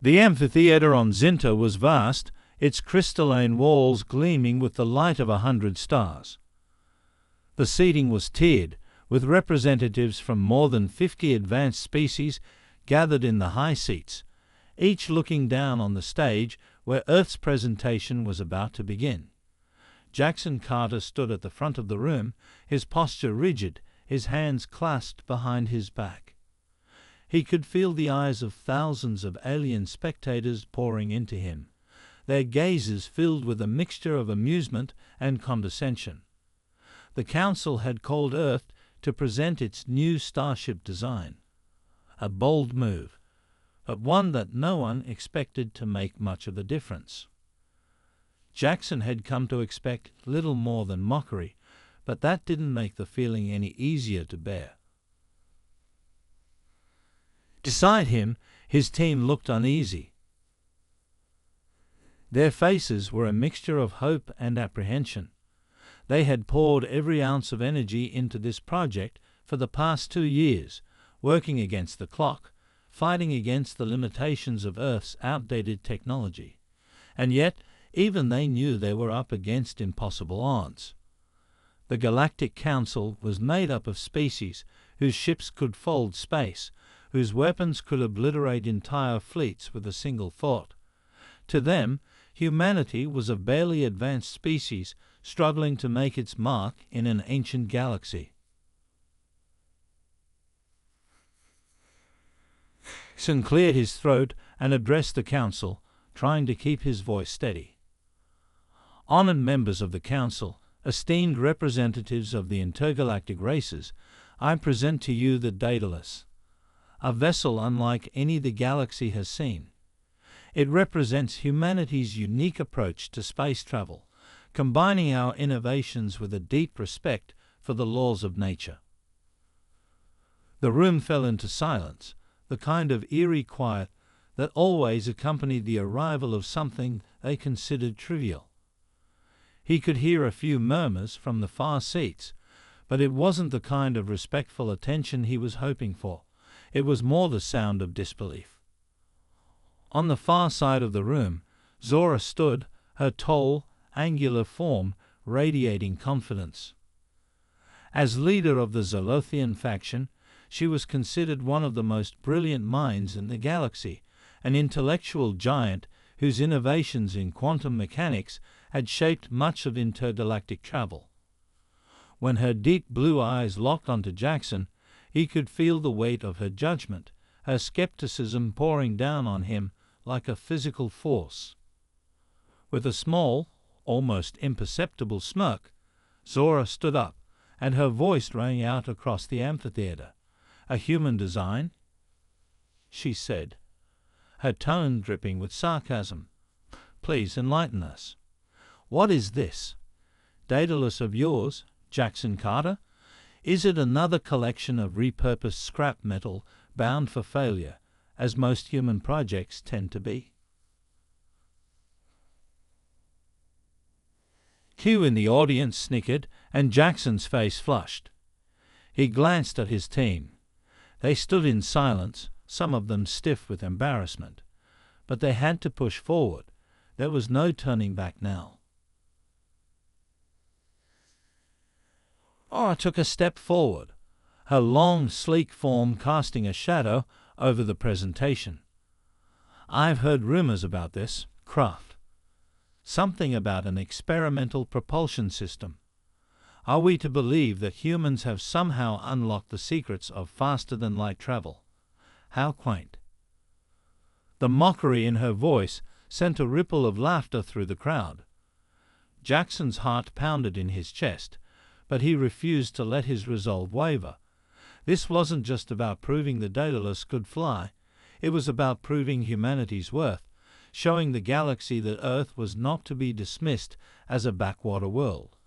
The amphitheatre on Zinta was vast, its crystalline walls gleaming with the light of 100 stars. The seating was tiered, with representatives from more than 50 advanced species gathered in the high seats, each looking down on the stage where Earth's presentation was about to begin. Jackson Carter stood at the front of the room, his posture rigid, his hands clasped behind his back. He could feel the eyes of thousands of alien spectators pouring into him, their gazes filled with a mixture of amusement and condescension. The Council had called Earth to present its new starship design. A bold move, but one that no one expected to make much of a difference. Jackson had come to expect little more than mockery, but that didn't make the feeling any easier to bear. Beside him, his team looked uneasy. Their faces were a mixture of hope and apprehension. They had poured every ounce of energy into this project for the past 2 years, working against the clock, fighting against the limitations of Earth's outdated technology. And yet, even they knew they were up against impossible odds. The Galactic Council was made up of species whose ships could fold space, whose weapons could obliterate entire fleets with a single thought. To them, humanity was a barely advanced species struggling to make its mark in an ancient galaxy. Jackson cleared his throat and addressed the Council, trying to keep his voice steady. Honored members of the Council, esteemed representatives of the intergalactic races, I present to you the Daedalus, a vessel unlike any the galaxy has seen. It represents humanity's unique approach to space travel, combining our innovations with a deep respect for the laws of nature. The room fell into silence, the kind of eerie quiet that always accompanied the arrival of something they considered trivial. He could hear a few murmurs from the far seats, but it wasn't the kind of respectful attention he was hoping for. It was more the sound of disbelief. On the far side of the room, Zora stood, her tall, angular form radiating confidence. As leader of the Zolothian faction, she was considered one of the most brilliant minds in the galaxy, an intellectual giant whose innovations in quantum mechanics had shaped much of intergalactic travel. When her deep blue eyes locked onto Jackson, he could feel the weight of her judgment, her skepticism pouring down on him like a physical force. With a small, almost imperceptible smirk, Zora stood up, and her voice rang out across the amphitheatre. "A human design?" she said, her tone dripping with sarcasm. "Please enlighten us. What is this Daedalus of yours, Jackson Carter? Is it another collection of repurposed scrap metal bound for failure, as most human projects tend to be?" Q in the audience snickered, and Jackson's face flushed. He glanced at his team. They stood in silence, some of them stiff with embarrassment. But they had to push forward. There was no turning back now. Ora took a step forward, her long, sleek form casting a shadow over the presentation. "I've heard rumors about this craft. Something about an experimental propulsion system. Are we to believe that humans have somehow unlocked the secrets of faster-than-light travel? How quaint." The mockery in her voice sent a ripple of laughter through the crowd. Jackson's heart pounded in his chest, but he refused to let his resolve waver. This wasn't just about proving the Daedalus could fly. It was about proving humanity's worth, showing the galaxy that Earth was not to be dismissed as a backwater world,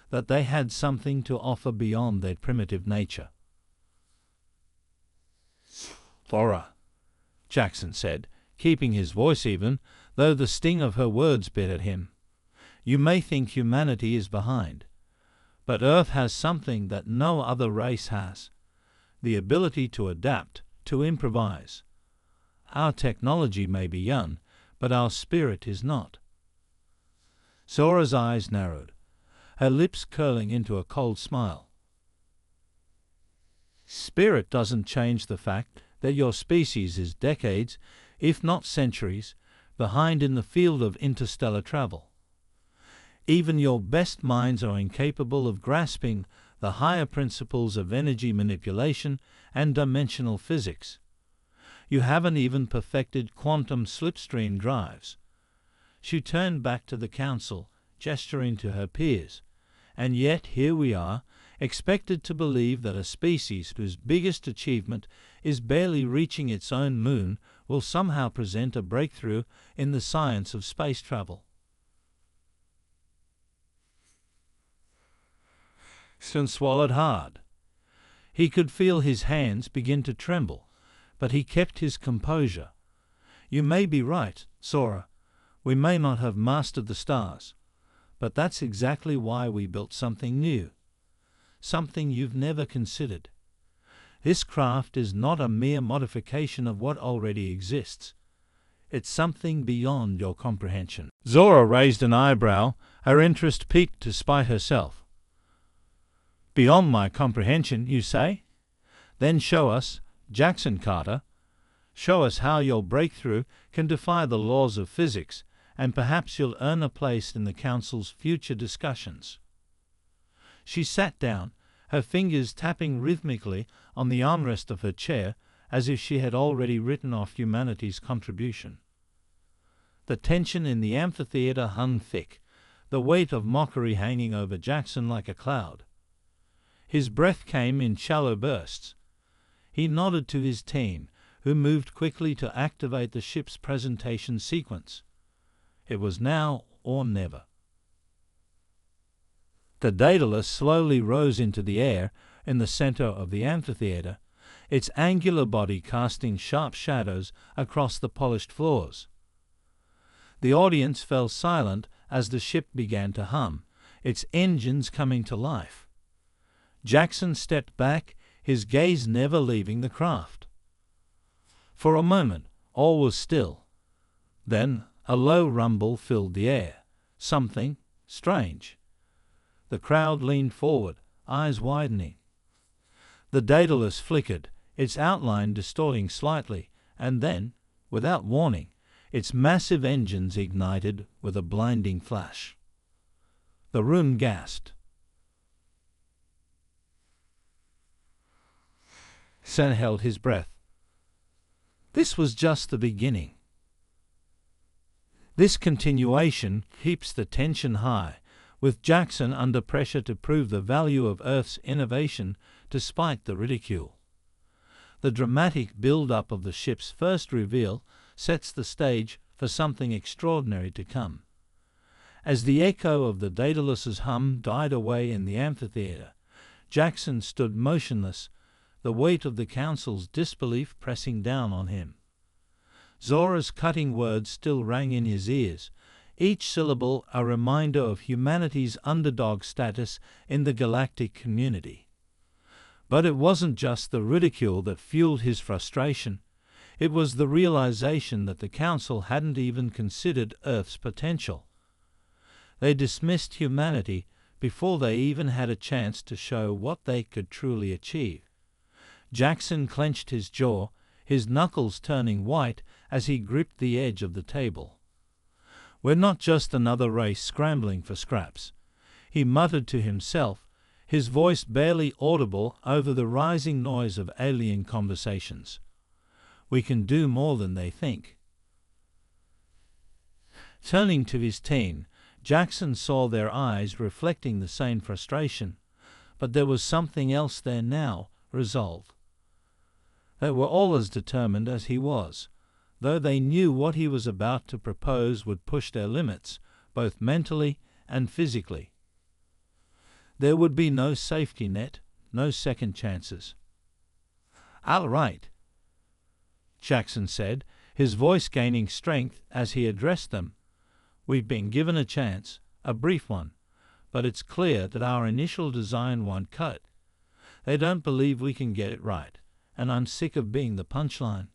that they had something to offer beyond their primitive nature. "Flora," Jackson said, keeping his voice even, though the sting of her words bit at him. "You may think humanity is behind, but Earth has something that no other race has: the ability to adapt, to improvise. Our technology may be young, but our spirit is not." Zora's eyes narrowed, her lips curling into a cold smile. "Spirit doesn't change the fact that your species is decades, if not centuries, behind in the field of interstellar travel. Even your best minds are incapable of grasping the higher principles of energy manipulation and dimensional physics. You haven't even perfected quantum slipstream drives." She turned back to the council, gesturing to her peers. "And yet here we are, expected to believe that a species whose biggest achievement is barely reaching its own moon will somehow present a breakthrough in the science of space travel." Sun swallowed hard. He could feel his hands begin to tremble, but he kept his composure. "You may be right, Zora. We may not have mastered the stars. But that's exactly why we built something new. Something you've never considered. This craft is not a mere modification of what already exists. It's something beyond your comprehension." Zora raised an eyebrow, her interest piqued despite herself. "Beyond my comprehension, you say? Then show us, Jackson Carter. Show us how your breakthrough can defy the laws of physics, and perhaps you'll earn a place in the Council's future discussions." She sat down, her fingers tapping rhythmically on the armrest of her chair as if she had already written off humanity's contribution. The tension in the amphitheater hung thick, the weight of mockery hanging over Jackson like a cloud. His breath came in shallow bursts. He nodded to his team, who moved quickly to activate the ship's presentation sequence. It was now or never. The Daedalus slowly rose into the air in the center of the amphitheater, its angular body casting sharp shadows across the polished floors. The audience fell silent as the ship began to hum, its engines coming to life. Jackson stepped back, his gaze never leaving the craft. For a moment, all was still. Then a low rumble filled the air. Something strange. The crowd leaned forward, eyes widening. The Daedalus flickered, its outline distorting slightly, and then, without warning, its massive engines ignited with a blinding flash. The room gasped. Sen held his breath. This was just the beginning. This continuation keeps the tension high, with Jackson under pressure to prove the value of Earth's innovation despite the ridicule. The dramatic build-up of the ship's first reveal sets the stage for something extraordinary to come. As the echo of the Daedalus's hum died away in the amphitheater, Jackson stood motionless, the weight of the Council's disbelief pressing down on him. Zora's cutting words still rang in his ears, each syllable a reminder of humanity's underdog status in the galactic community. But it wasn't just the ridicule that fueled his frustration. It was the realization that the Council hadn't even considered Earth's potential. They dismissed humanity before they even had a chance to show what they could truly achieve. Jackson clenched his jaw, his knuckles turning white as he gripped the edge of the table. "We're not just another race scrambling for scraps," he muttered to himself, his voice barely audible over the rising noise of alien conversations. "We can do more than they think." Turning to his team, Jackson saw their eyes reflecting the same frustration, but there was something else there now, resolve. They were all as determined as he was, though they knew what he was about to propose would push their limits, both mentally and physically. There would be no safety net, no second chances. "All right," Jackson said, his voice gaining strength as he addressed them. "We've been given a chance, a brief one, but it's clear that our initial design won't cut. They don't believe we can get it right, and I'm sick of being the punchline."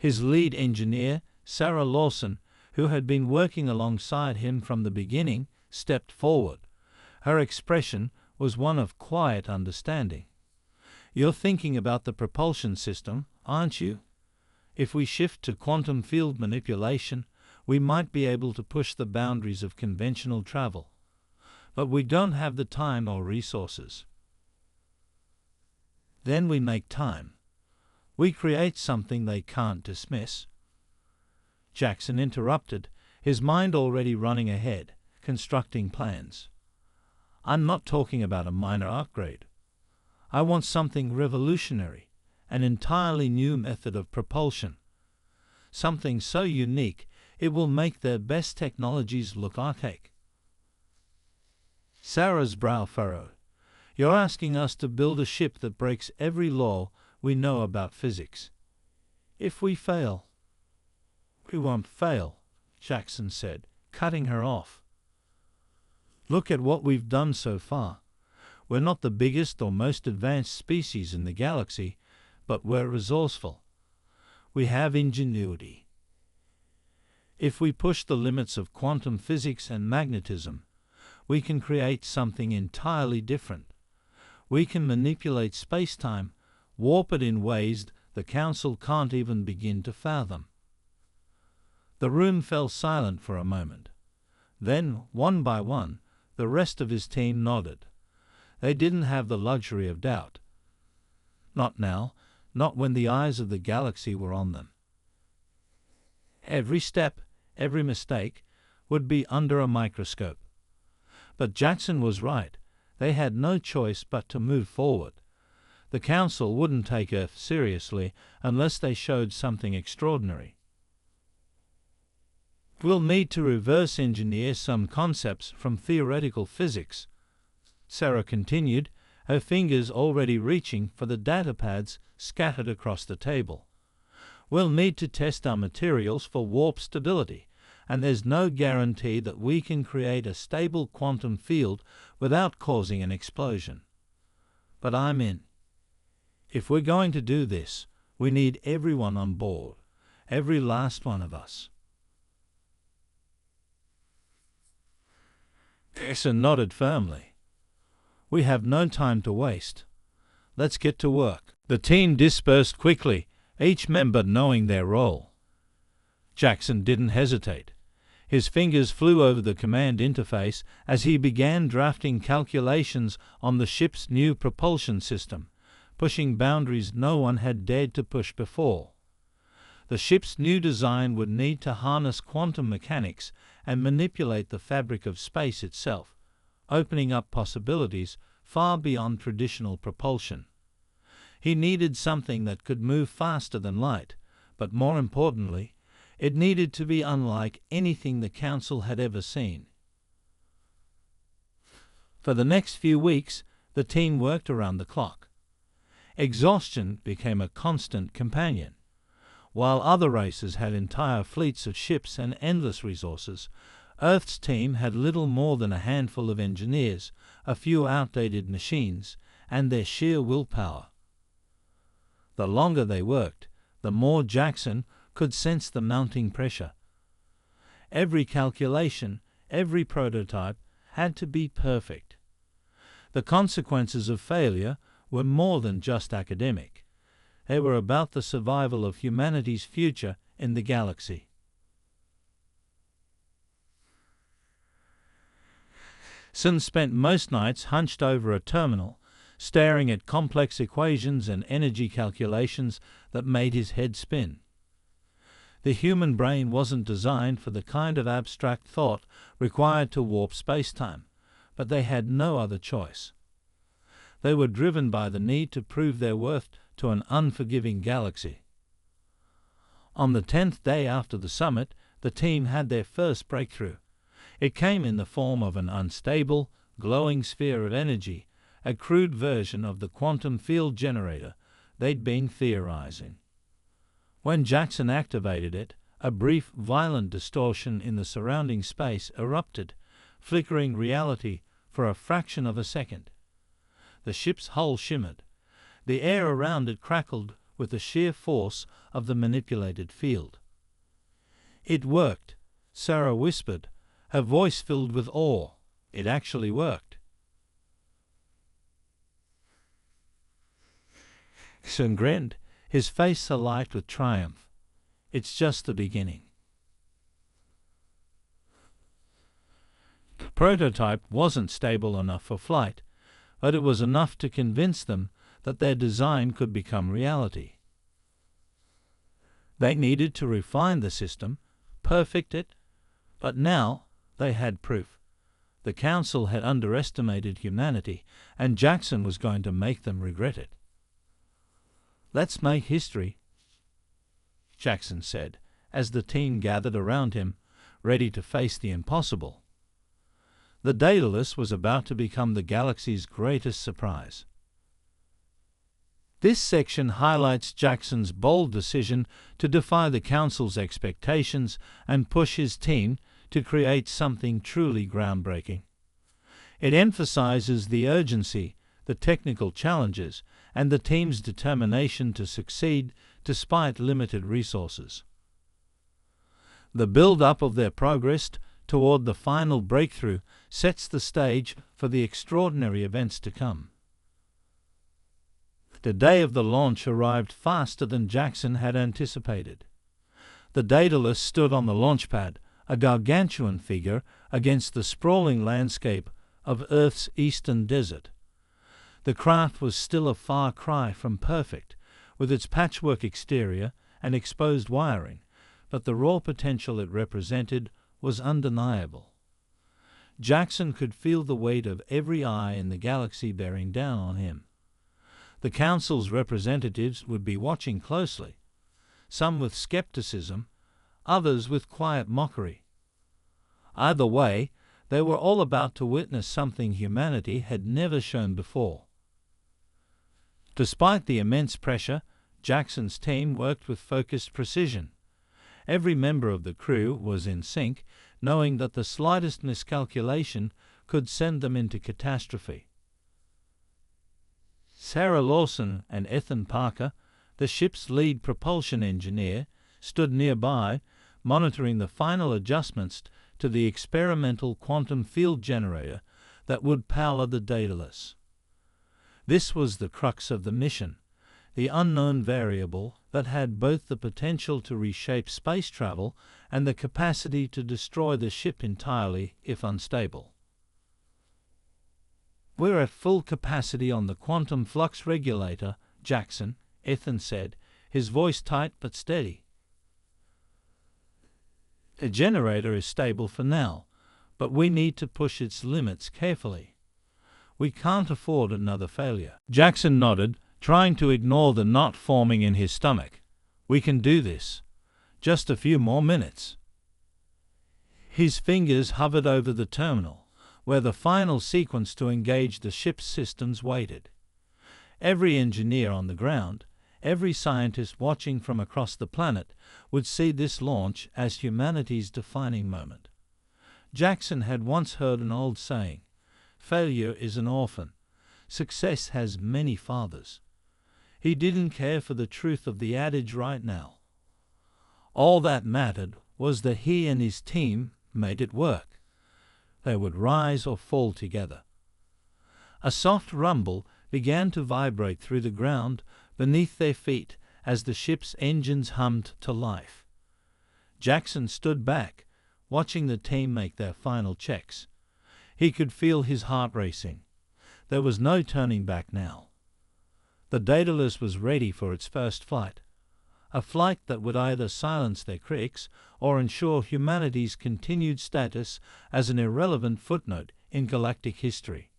His lead engineer, Sarah Lawson, who had been working alongside him from the beginning, stepped forward. Her expression was one of quiet understanding. "You're thinking about the propulsion system, aren't you? If we shift to quantum field manipulation, we might be able to push the boundaries of conventional travel. But we don't have the time or resources." "Then we make time. We create something they can't dismiss." Jackson interrupted, his mind already running ahead, constructing plans. "I'm not talking about a minor upgrade. I want something revolutionary, an entirely new method of propulsion. Something so unique it will make their best technologies look archaic." Sarah's brow furrowed. "You're asking us to build a ship that breaks every law we know about physics. If we fail—" "We won't fail," Jackson said, cutting her off. "Look at what we've done so far. We're not the biggest or most advanced species in the galaxy, but we're resourceful. We have ingenuity. If we push the limits of quantum physics and magnetism, we can create something entirely different. We can manipulate space-time, warp it in ways the Council can't even begin to fathom." The room fell silent for a moment. Then, one by one, the rest of his team nodded. They didn't have the luxury of doubt. Not now, not when the eyes of the galaxy were on them. Every step, every mistake, would be under a microscope. But Jackson was right. They had no choice but to move forward. The Council wouldn't take Earth seriously unless they showed something extraordinary. "We'll need to reverse engineer some concepts from theoretical physics," Sarah continued, her fingers already reaching for the datapads scattered across the table. "We'll need to test our materials for warp stability, and there's no guarantee that we can create a stable quantum field without causing an explosion. But I'm in. If we're going to do this, we need everyone on board, every last one of us." Jackson nodded firmly. "We have no time to waste. Let's get to work." The team dispersed quickly, each member knowing their role. Jackson didn't hesitate. His fingers flew over the command interface as he began drafting calculations on the ship's new propulsion system, pushing boundaries no one had dared to push before. The ship's new design would need to harness quantum mechanics and manipulate the fabric of space itself, opening up possibilities far beyond traditional propulsion. He needed something that could move faster than light, but more importantly, it needed to be unlike anything the Council had ever seen. For the next few weeks, the team worked around the clock. Exhaustion became a constant companion. While other races had entire fleets of ships and endless resources, Earth's team had little more than a handful of engineers, a few outdated machines, and their sheer willpower. The longer they worked, the more Jackson could sense the mounting pressure. Every calculation, every prototype had to be perfect. The consequences of failure were more than just academic. They were about the survival of humanity's future in the galaxy. Sun spent most nights hunched over a terminal, staring at complex equations and energy calculations that made his head spin. The human brain wasn't designed for the kind of abstract thought required to warp space-time, but they had no other choice. They were driven by the need to prove their worth to an unforgiving galaxy. On the 10th day after the summit, the team had their first breakthrough. It came in the form of an unstable, glowing sphere of energy, a crude version of the quantum field generator they'd been theorizing. When Jackson activated it, a brief, violent distortion in the surrounding space erupted, flickering reality for a fraction of a second. The ship's hull shimmered. The air around it crackled with the sheer force of the manipulated field. "It worked," Sarah whispered, her voice filled with awe. "It actually worked." Jackson grinned, his face alight with triumph. "It's just the beginning." The prototype wasn't stable enough for flight, but it was enough to convince them that their design could become reality. They needed to refine the system, perfect it, but now they had proof. The Council had underestimated humanity, and Jackson was going to make them regret it. "Let's make history," Jackson said, as the team gathered around him, ready to face the impossible. The Daedalus was about to become the galaxy's greatest surprise. This section highlights Jackson's bold decision to defy the Council's expectations and push his team to create something truly groundbreaking. It emphasizes the urgency, the technical challenges, and the team's determination to succeed despite limited resources. The build-up of their progress toward the final breakthrough sets the stage for the extraordinary events to come. The day of the launch arrived faster than Jackson had anticipated. The Daedalus stood on the launch pad, a gargantuan figure against the sprawling landscape of Earth's eastern desert. The craft was still a far cry from perfect, with its patchwork exterior and exposed wiring, but the raw potential it represented was undeniable. Jackson could feel the weight of every eye in the galaxy bearing down on him. The Council's representatives would be watching closely, some with skepticism, others with quiet mockery. Either way, they were all about to witness something humanity had never shown before. Despite the immense pressure, Jackson's team worked with focused precision. Every member of the crew was in sync, knowing that the slightest miscalculation could send them into catastrophe. Sarah Lawson and Ethan Parker, the ship's lead propulsion engineer, stood nearby, monitoring the final adjustments to the experimental quantum field generator that would power the Daedalus. This was the crux of the mission, the unknown variable that had both the potential to reshape space travel and the capacity to destroy the ship entirely if unstable. "We're at full capacity on the quantum flux regulator, Jackson," Ethan said, his voice tight but steady. "The generator is stable for now, but we need to push its limits carefully. We can't afford another failure." Jackson nodded, trying to ignore the knot forming in his stomach. "We can do this. Just a few more minutes." His fingers hovered over the terminal, where the final sequence to engage the ship's systems waited. Every engineer on the ground, every scientist watching from across the planet, would see this launch as humanity's defining moment. Jackson had once heard an old saying, "Failure is an orphan. Success has many fathers." He didn't care for the truth of the adage right now. All that mattered was that he and his team made it work. They would rise or fall together. A soft rumble began to vibrate through the ground beneath their feet as the ship's engines hummed to life. Jackson stood back, watching the team make their final checks. He could feel his heart racing. There was no turning back now. The Daedalus was ready for its first flight, a flight that would either silence their critics or ensure humanity's continued status as an irrelevant footnote in galactic history.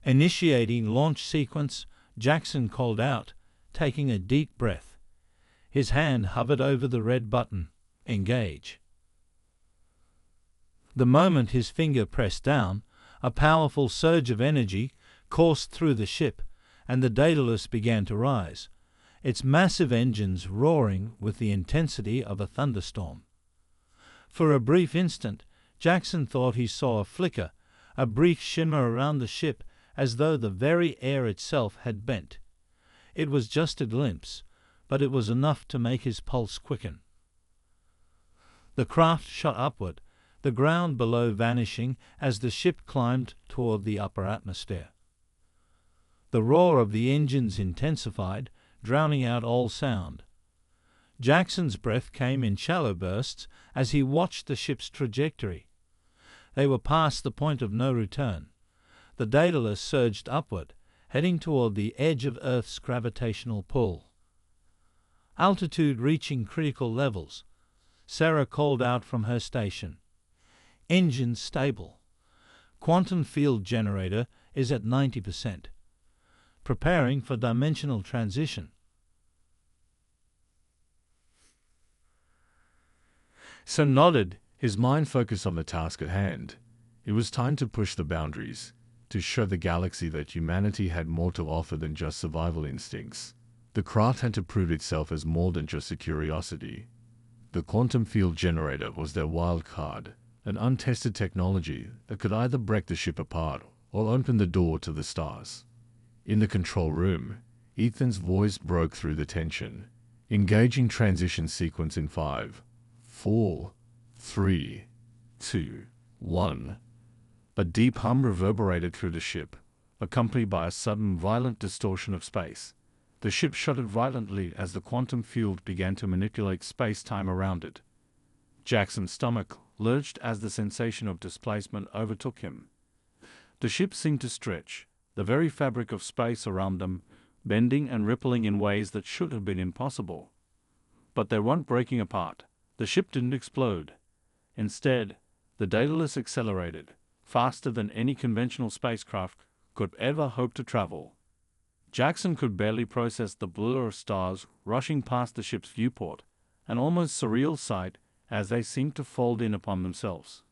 Initiating launch sequence, Jackson called out, taking a deep breath. His hand hovered over the red button, "Engage." The moment his finger pressed down, a powerful surge of energy coursed through the ship, and the Daedalus began to rise, its massive engines roaring with the intensity of a thunderstorm. For a brief instant, Jackson thought he saw a flicker, a brief shimmer around the ship, as though the very air itself had bent. It was just a glimpse, but it was enough to make his pulse quicken. The craft shot upward, the ground below vanishing as the ship climbed toward the upper atmosphere. The roar of the engines intensified, drowning out all sound. Jackson's breath came in shallow bursts as he watched the ship's trajectory. They were past the point of no return. The Daedalus surged upward, heading toward the edge of Earth's gravitational pull. Altitude reaching critical levels, Sarah called out from her station. Engine stable. Quantum field generator is at 90%. Preparing for dimensional transition. Sam nodded, his mind focused on the task at hand. It was time to push the boundaries, to show the galaxy that humanity had more to offer than just survival instincts. The craft had to prove itself as more than just a curiosity. The quantum field generator was their wild card, an untested technology that could either break the ship apart or open the door to the stars. In the control room, Ethan's voice broke through the tension. Engaging transition sequence in 5, 4, 3, 2, 1. A deep hum reverberated through the ship, accompanied by a sudden violent distortion of space. The ship shuddered violently as the quantum field began to manipulate space-time around it. Jackson's stomach lurched as the sensation of displacement overtook him. The ship seemed to stretch, the very fabric of space around them, bending and rippling in ways that should have been impossible. But they weren't breaking apart. The ship didn't explode. Instead, the Daedalus accelerated, faster than any conventional spacecraft could ever hope to travel. Jackson could barely process the blur of stars rushing past the ship's viewport, an almost surreal sight as they seemed to fold in upon themselves.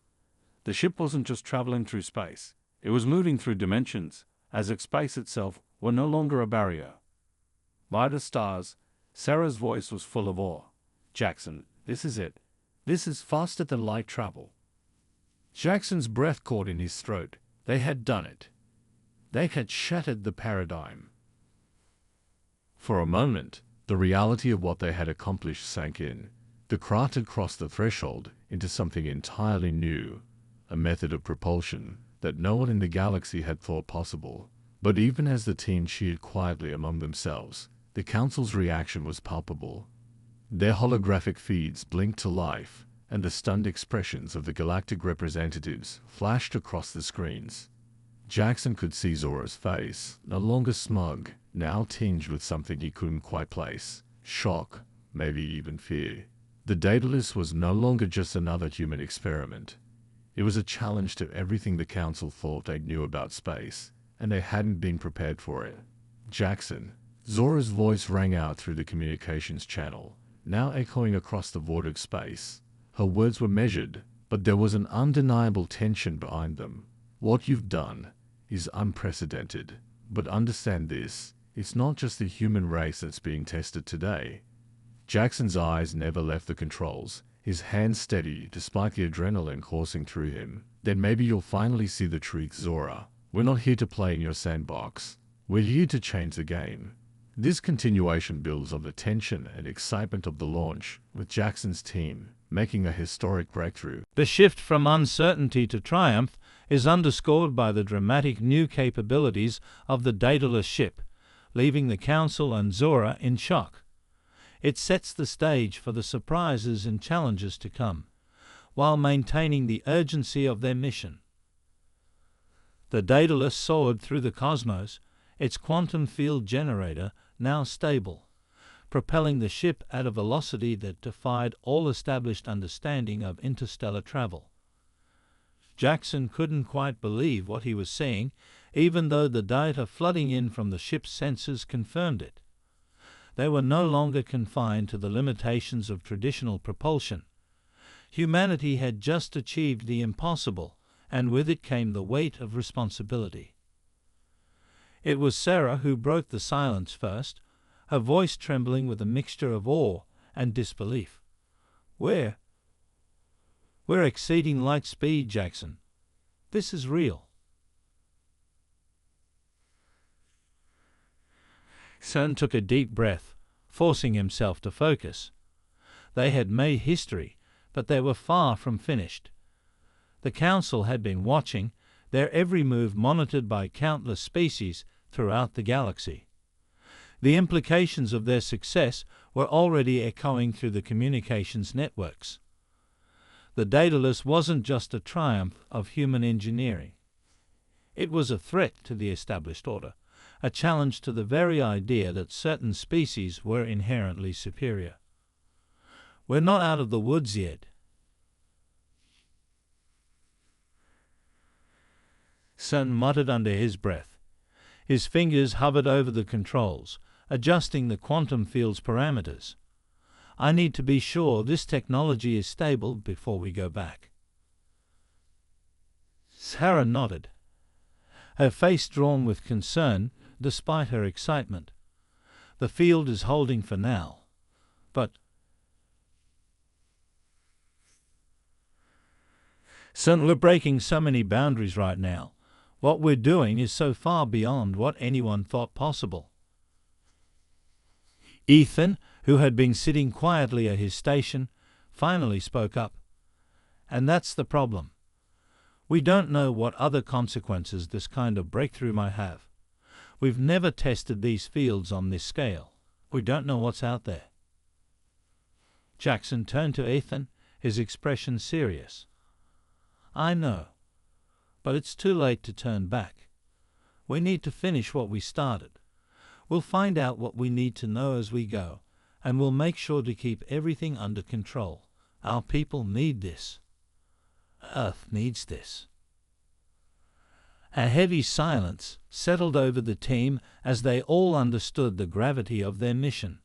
The ship wasn't just traveling through space, it was moving through dimensions, as if space itself were no longer a barrier. By the stars, Sarah's voice was full of awe. "Jackson, this is it. This is faster than light travel." Jackson's breath caught in his throat. They had done it. They had shattered the paradigm. For a moment, the reality of what they had accomplished sank in. The craft had crossed the threshold into something entirely new, a method of propulsion that no one in the galaxy had thought possible. But even as the team cheered quietly among themselves, the Council's reaction was palpable. Their holographic feeds blinked to life, and the stunned expressions of the galactic representatives flashed across the screens. Jackson could see Zora's face, no longer smug, now tinged with something he couldn't quite place. Shock, maybe even fear. The Daedalus was no longer just another human experiment. It was a challenge to everything the Council thought they knew about space, and they hadn't been prepared for it. "Jackson." Zora's voice rang out through the communications channel, now echoing across the void of space. Her words were measured, but there was an undeniable tension behind them. "What you've done is unprecedented. But understand this, it's not just the human race that's being tested today." Jackson's eyes never left the controls, his hands steady despite the adrenaline coursing through him. "Then maybe you'll finally see the truth, Zora. We're not here to play in your sandbox. We're here to change the game." This continuation builds on the tension and excitement of the launch, with Jackson's team making a historic breakthrough. The shift from uncertainty to triumph is underscored by the dramatic new capabilities of the Daedalus ship, leaving the Council and Zora in shock. It sets the stage for the surprises and challenges to come, while maintaining the urgency of their mission. The Daedalus soared through the cosmos, its quantum field generator now stable, propelling the ship at a velocity that defied all established understanding of interstellar travel. Jackson couldn't quite believe what he was seeing, even though the data flooding in from the ship's sensors confirmed it. They were no longer confined to the limitations of traditional propulsion. Humanity had just achieved the impossible, and with it came the weight of responsibility. It was Sarah who broke the silence first, her voice trembling with a mixture of awe and disbelief. We're exceeding light speed, Jackson. This is real." Sun took a deep breath, forcing himself to focus. They had made history, but they were far from finished. The Council had been watching, their every move monitored by countless species throughout the galaxy. The implications of their success were already echoing through the communications networks. The Daedalus wasn't just a triumph of human engineering. It was a threat to the established order, a challenge to the very idea that certain species were inherently superior. We're not out of the woods yet. Sun muttered under his breath. His fingers hovered over the controls, adjusting the quantum field's parameters. I need to be sure this technology is stable before we go back. Sarah nodded, her face drawn with concern despite her excitement. The field is holding for now, but Son, we're breaking so many boundaries right now. What we're doing is so far beyond what anyone thought possible. Ethan, who had been sitting quietly at his station, finally spoke up. And that's the problem. We don't know what other consequences this kind of breakthrough might have. We've never tested these fields on this scale. We don't know what's out there. Jackson turned to Ethan, his expression serious. I know, but it's too late to turn back. We need to finish what we started. We'll find out what we need to know as we go, and we'll make sure to keep everything under control. Our people need this. Earth needs this. A heavy silence settled over the team as they all understood the gravity of their mission.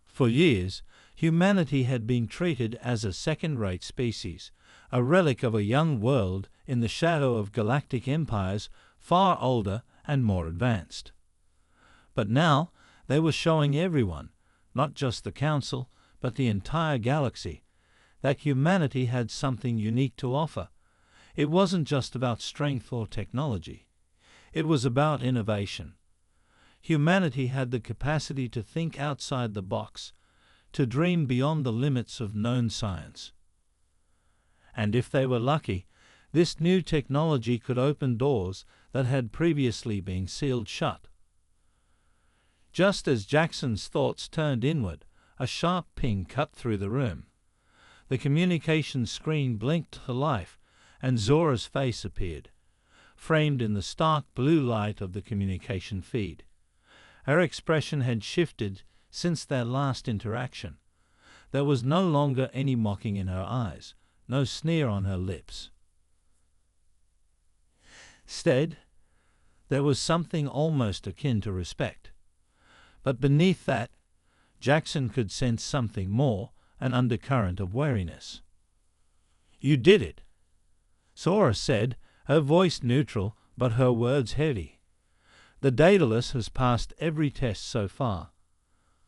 For years, humanity had been treated as a second-rate species, a relic of a young world in the shadow of galactic empires far older and more advanced. But now they were showing everyone, not just the Council, but the entire galaxy, that humanity had something unique to offer. It wasn't just about strength or technology. It was about innovation. Humanity had the capacity to think outside the box, to dream beyond the limits of known science. And if they were lucky, this new technology could open doors that had previously been sealed shut. Just as Jackson's thoughts turned inward, a sharp ping cut through the room. The communication screen blinked to life, and Zora's face appeared, framed in the stark blue light of the communication feed. Her expression had shifted since their last interaction. There was no longer any mocking in her eyes, no sneer on her lips. Instead, there was something almost akin to respect. But beneath that, Jackson could sense something more, an undercurrent of wariness. You did it, Zora said, her voice neutral but her words heavy. The Daedalus has passed every test so far.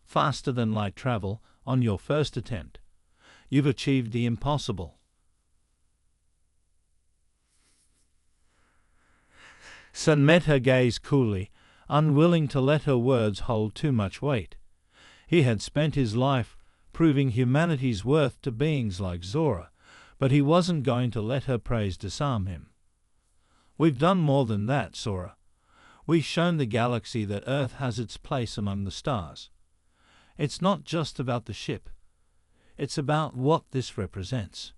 Faster than light travel on your first attempt. You've achieved the impossible. Sun met her gaze coolly, unwilling to let her words hold too much weight. He had spent his life proving humanity's worth to beings like Zora, but he wasn't going to let her praise disarm him. We've done more than that, Zora. We've shown the galaxy that Earth has its place among the stars. It's not just about the ship. It's about what this represents.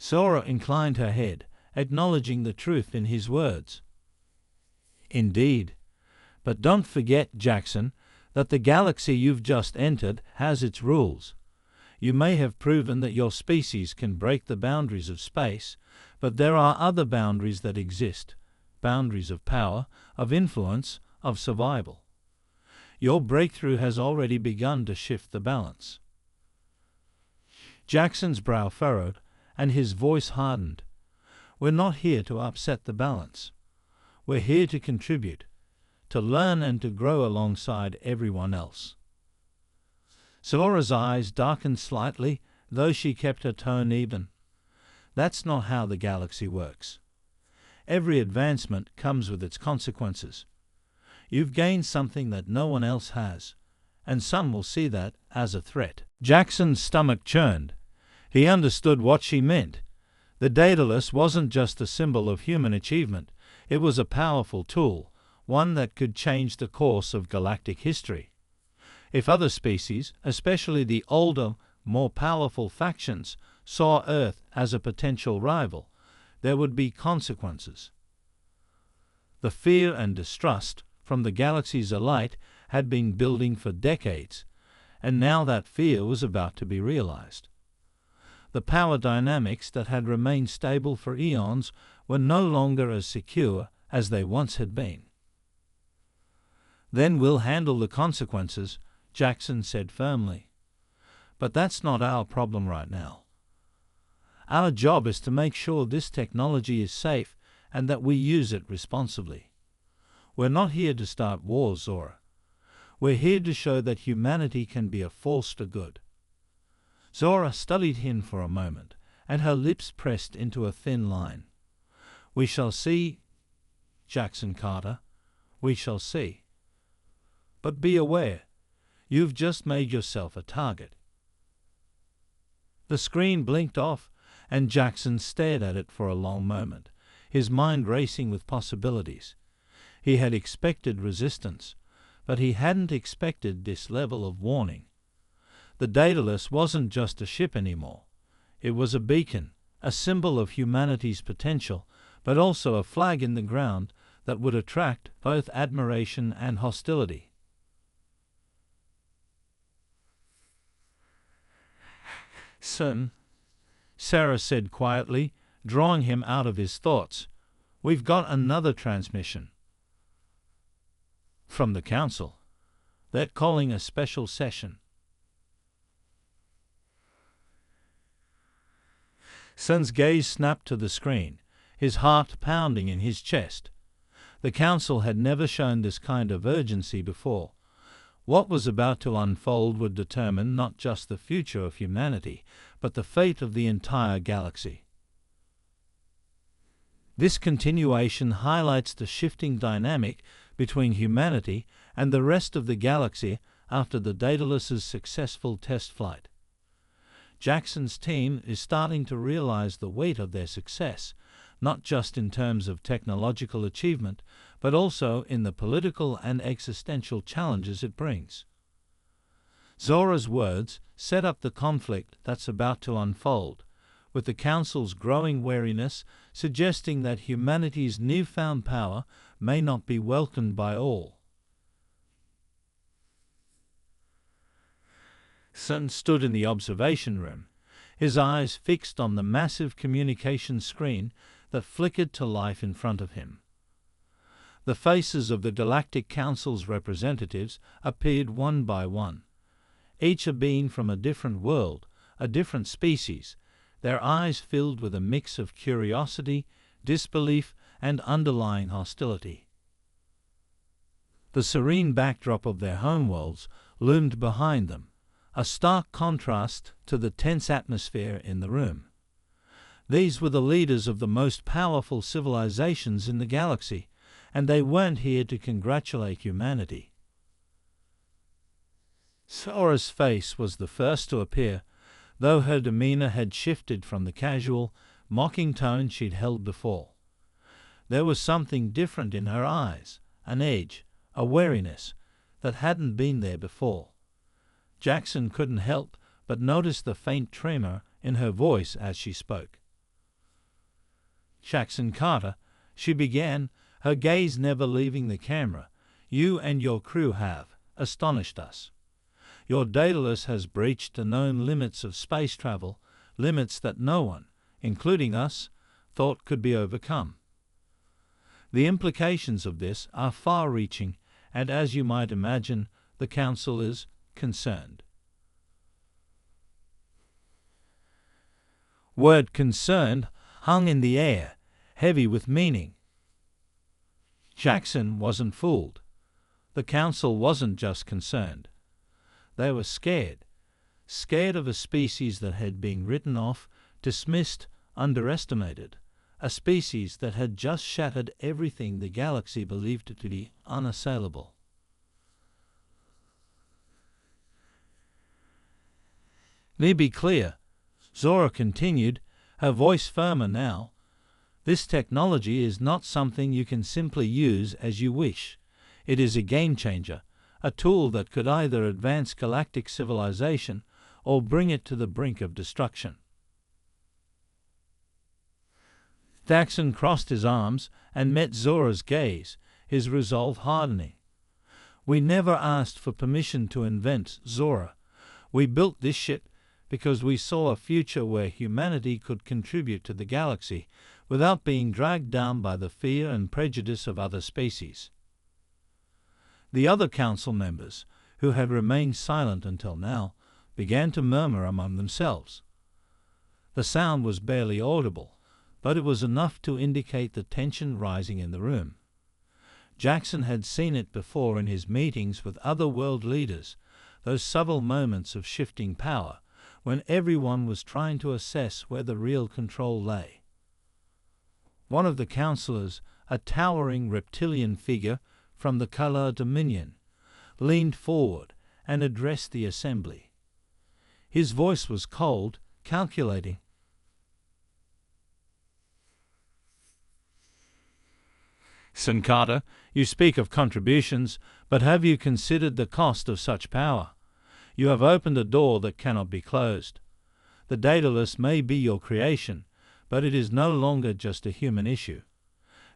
Zora inclined her head, acknowledging the truth in his words. Indeed. But don't forget, Jackson, that the galaxy you've just entered has its rules. You may have proven that your species can break the boundaries of space, but there are other boundaries that exist, boundaries of power, of influence, of survival. Your breakthrough has already begun to shift the balance. Jackson's brow furrowed, and his voice hardened. We're not here to upset the balance. We're here to contribute, to learn and to grow alongside everyone else. Zora's eyes darkened slightly, though she kept her tone even. That's not how the galaxy works. Every advancement comes with its consequences. You've gained something that no one else has, and some will see that as a threat." Jackson's stomach churned. He understood what she meant. The Daedalus wasn't just a symbol of human achievement. It was a powerful tool, one that could change the course of galactic history. If other species, especially the older, more powerful factions, saw Earth as a potential rival, there would be consequences. The fear and distrust from the galaxy's elite had been building for decades, and now that fear was about to be realized. The power dynamics that had remained stable for eons were no longer as secure as they once had been. "Then we'll handle the consequences," Jackson said firmly. "But that's not our problem right now. Our job is to make sure this technology is safe and that we use it responsibly. We're not here to start wars, Zora. We're here to show that humanity can be a force for good." Zora studied him for a moment, and her lips pressed into a thin line. "We shall see, Jackson Carter. We shall see. But be aware, you've just made yourself a target." The screen blinked off, and Jackson stared at it for a long moment, his mind racing with possibilities. He had expected resistance, but he hadn't expected this level of warning. The Daedalus wasn't just a ship anymore. It was a beacon, a symbol of humanity's potential, but also a flag in the ground that would attract both admiration and hostility. "Son," Sarah said quietly, drawing him out of his thoughts, "we've got another transmission." "From the Council. They're calling a special session." Son's gaze snapped to the screen, his heart pounding in his chest. The Council had never shown this kind of urgency before. What was about to unfold would determine not just the future of humanity, but the fate of the entire galaxy. This continuation highlights the shifting dynamic between humanity and the rest of the galaxy after the Daedalus's successful test flight. Jackson's team is starting to realize the weight of their success, not just in terms of technological achievement, but also in the political and existential challenges it brings. Zora's words set up the conflict that's about to unfold, with the Council's growing wariness suggesting that humanity's newfound power may not be welcomed by all. Sun stood in the observation room, his eyes fixed on the massive communication screen that flickered to life in front of him. The faces of the Galactic Council's representatives appeared one by one, each a being from a different world, a different species, their eyes filled with a mix of curiosity, disbelief, and underlying hostility. The serene backdrop of their homeworlds loomed behind them, a stark contrast to the tense atmosphere in the room. These were the leaders of the most powerful civilizations in the galaxy, and they weren't here to congratulate humanity. Zora's face was the first to appear, though her demeanor had shifted from the casual, mocking tone she'd held before. There was something different in her eyes, an edge, a wariness, that hadn't been there before. Jackson couldn't help but notice the faint tremor in her voice as she spoke. "Jackson Carter," she began, her gaze never leaving the camera, "you and your crew have astonished us. Your Daedalus has breached the known limits of space travel, limits that no one, including us, thought could be overcome. The implications of this are far-reaching, and as you might imagine, the Council is concerned." Word "concerned" hung in the air, heavy with meaning. Jackson wasn't fooled. The Council wasn't just concerned. They were scared. Scared of a species that had been written off, dismissed, underestimated. a species that had just shattered everything the galaxy believed to be unassailable. Let me be clear, Zora continued, her voice firmer now. This technology is not something you can simply use as you wish. It is a game changer, a tool that could either advance galactic civilization or bring it to the brink of destruction. Jackson crossed his arms and met Zora's gaze, his resolve hardening. We never asked for permission to invent, Zora. We built this shit because we saw a future where humanity could contribute to the galaxy without being dragged down by the fear and prejudice of other species. The other council members, who had remained silent until now, began to murmur among themselves. The sound was barely audible, but it was enough to indicate the tension rising in the room. Jackson had seen it before in his meetings with other world leaders, those subtle moments of shifting power, when everyone was trying to assess where the real control lay. One of the councillors, a towering reptilian figure from the Color Dominion, leaned forward and addressed the assembly. His voice was cold, calculating. Sankata, you speak of contributions, but have you considered the cost of such power? You have opened a door that cannot be closed. The Daedalus may be your creation, but it is no longer just a human issue.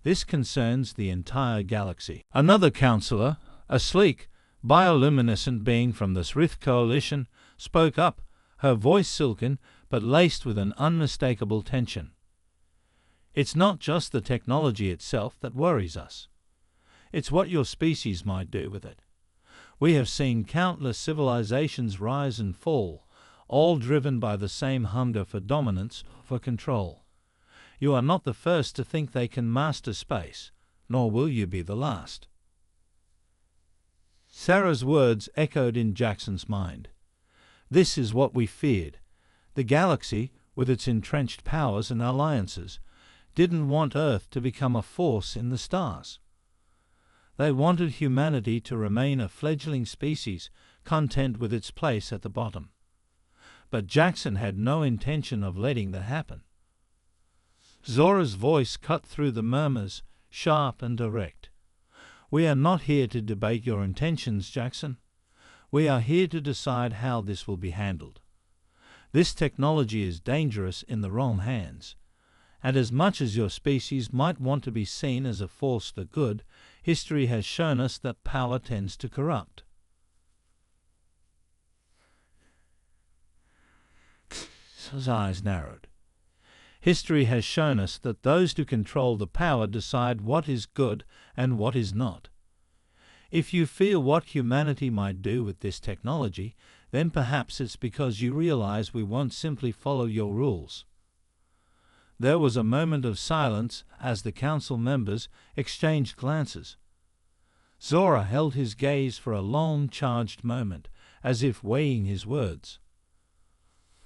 This concerns the entire galaxy. Another councillor, a sleek, bioluminescent being from the Srith coalition, spoke up, her voice silken but laced with an unmistakable tension. It's not just the technology itself that worries us. It's what your species might do with it. We have seen countless civilizations rise and fall, all driven by the same hunger for dominance, for control. You are not the first to think they can master space, nor will you be the last. Sarah's words echoed in Jackson's mind. This is what we feared. The galaxy, with its entrenched powers and alliances, didn't want Earth to become a force in the stars. They wanted humanity to remain a fledgling species, content with its place at the bottom. But Jackson had no intention of letting that happen. Zora's voice cut through the murmurs, sharp and direct. We are not here to debate your intentions, Jackson. We are here to decide how this will be handled. This technology is dangerous in the wrong hands. And as much as your species might want to be seen as a force for good, history has shown us that power tends to corrupt. His eyes narrowed. History has shown us that those who control the power decide what is good and what is not. If you fear what humanity might do with this technology, then perhaps it's because you realize we won't simply follow your rules. There was a moment of silence as the council members exchanged glances. Zora held his gaze for a long, charged moment, as if weighing his words.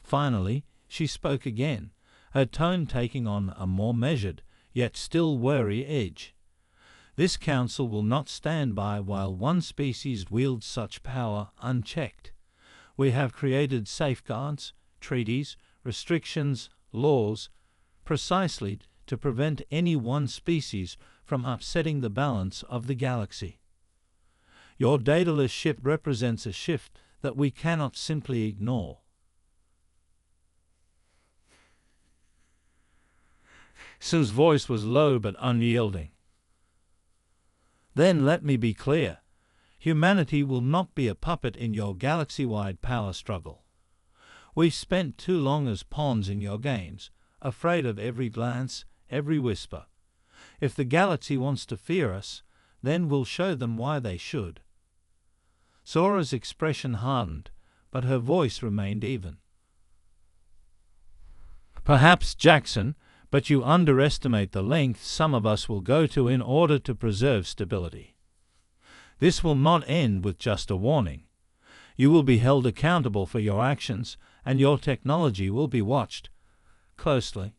Finally, she spoke again, her tone taking on a more measured, yet still wary edge. This council will not stand by while one species wields such power unchecked. We have created safeguards, treaties, restrictions, laws, precisely to prevent any one species from upsetting the balance of the galaxy. Your Daedalus ship represents a shift that we cannot simply ignore. Sin's voice was low but unyielding. Then let me be clear. Humanity will not be a puppet in your galaxy-wide power struggle. We've spent too long as pawns in your games, afraid of every glance, every whisper. If the galaxy wants to fear us, then we'll show them why they should. Zora's expression hardened, but her voice remained even. Perhaps, Jackson, but you underestimate the length some of us will go to in order to preserve stability. This will not end with just a warning. You will be held accountable for your actions, and your technology will be watched closely.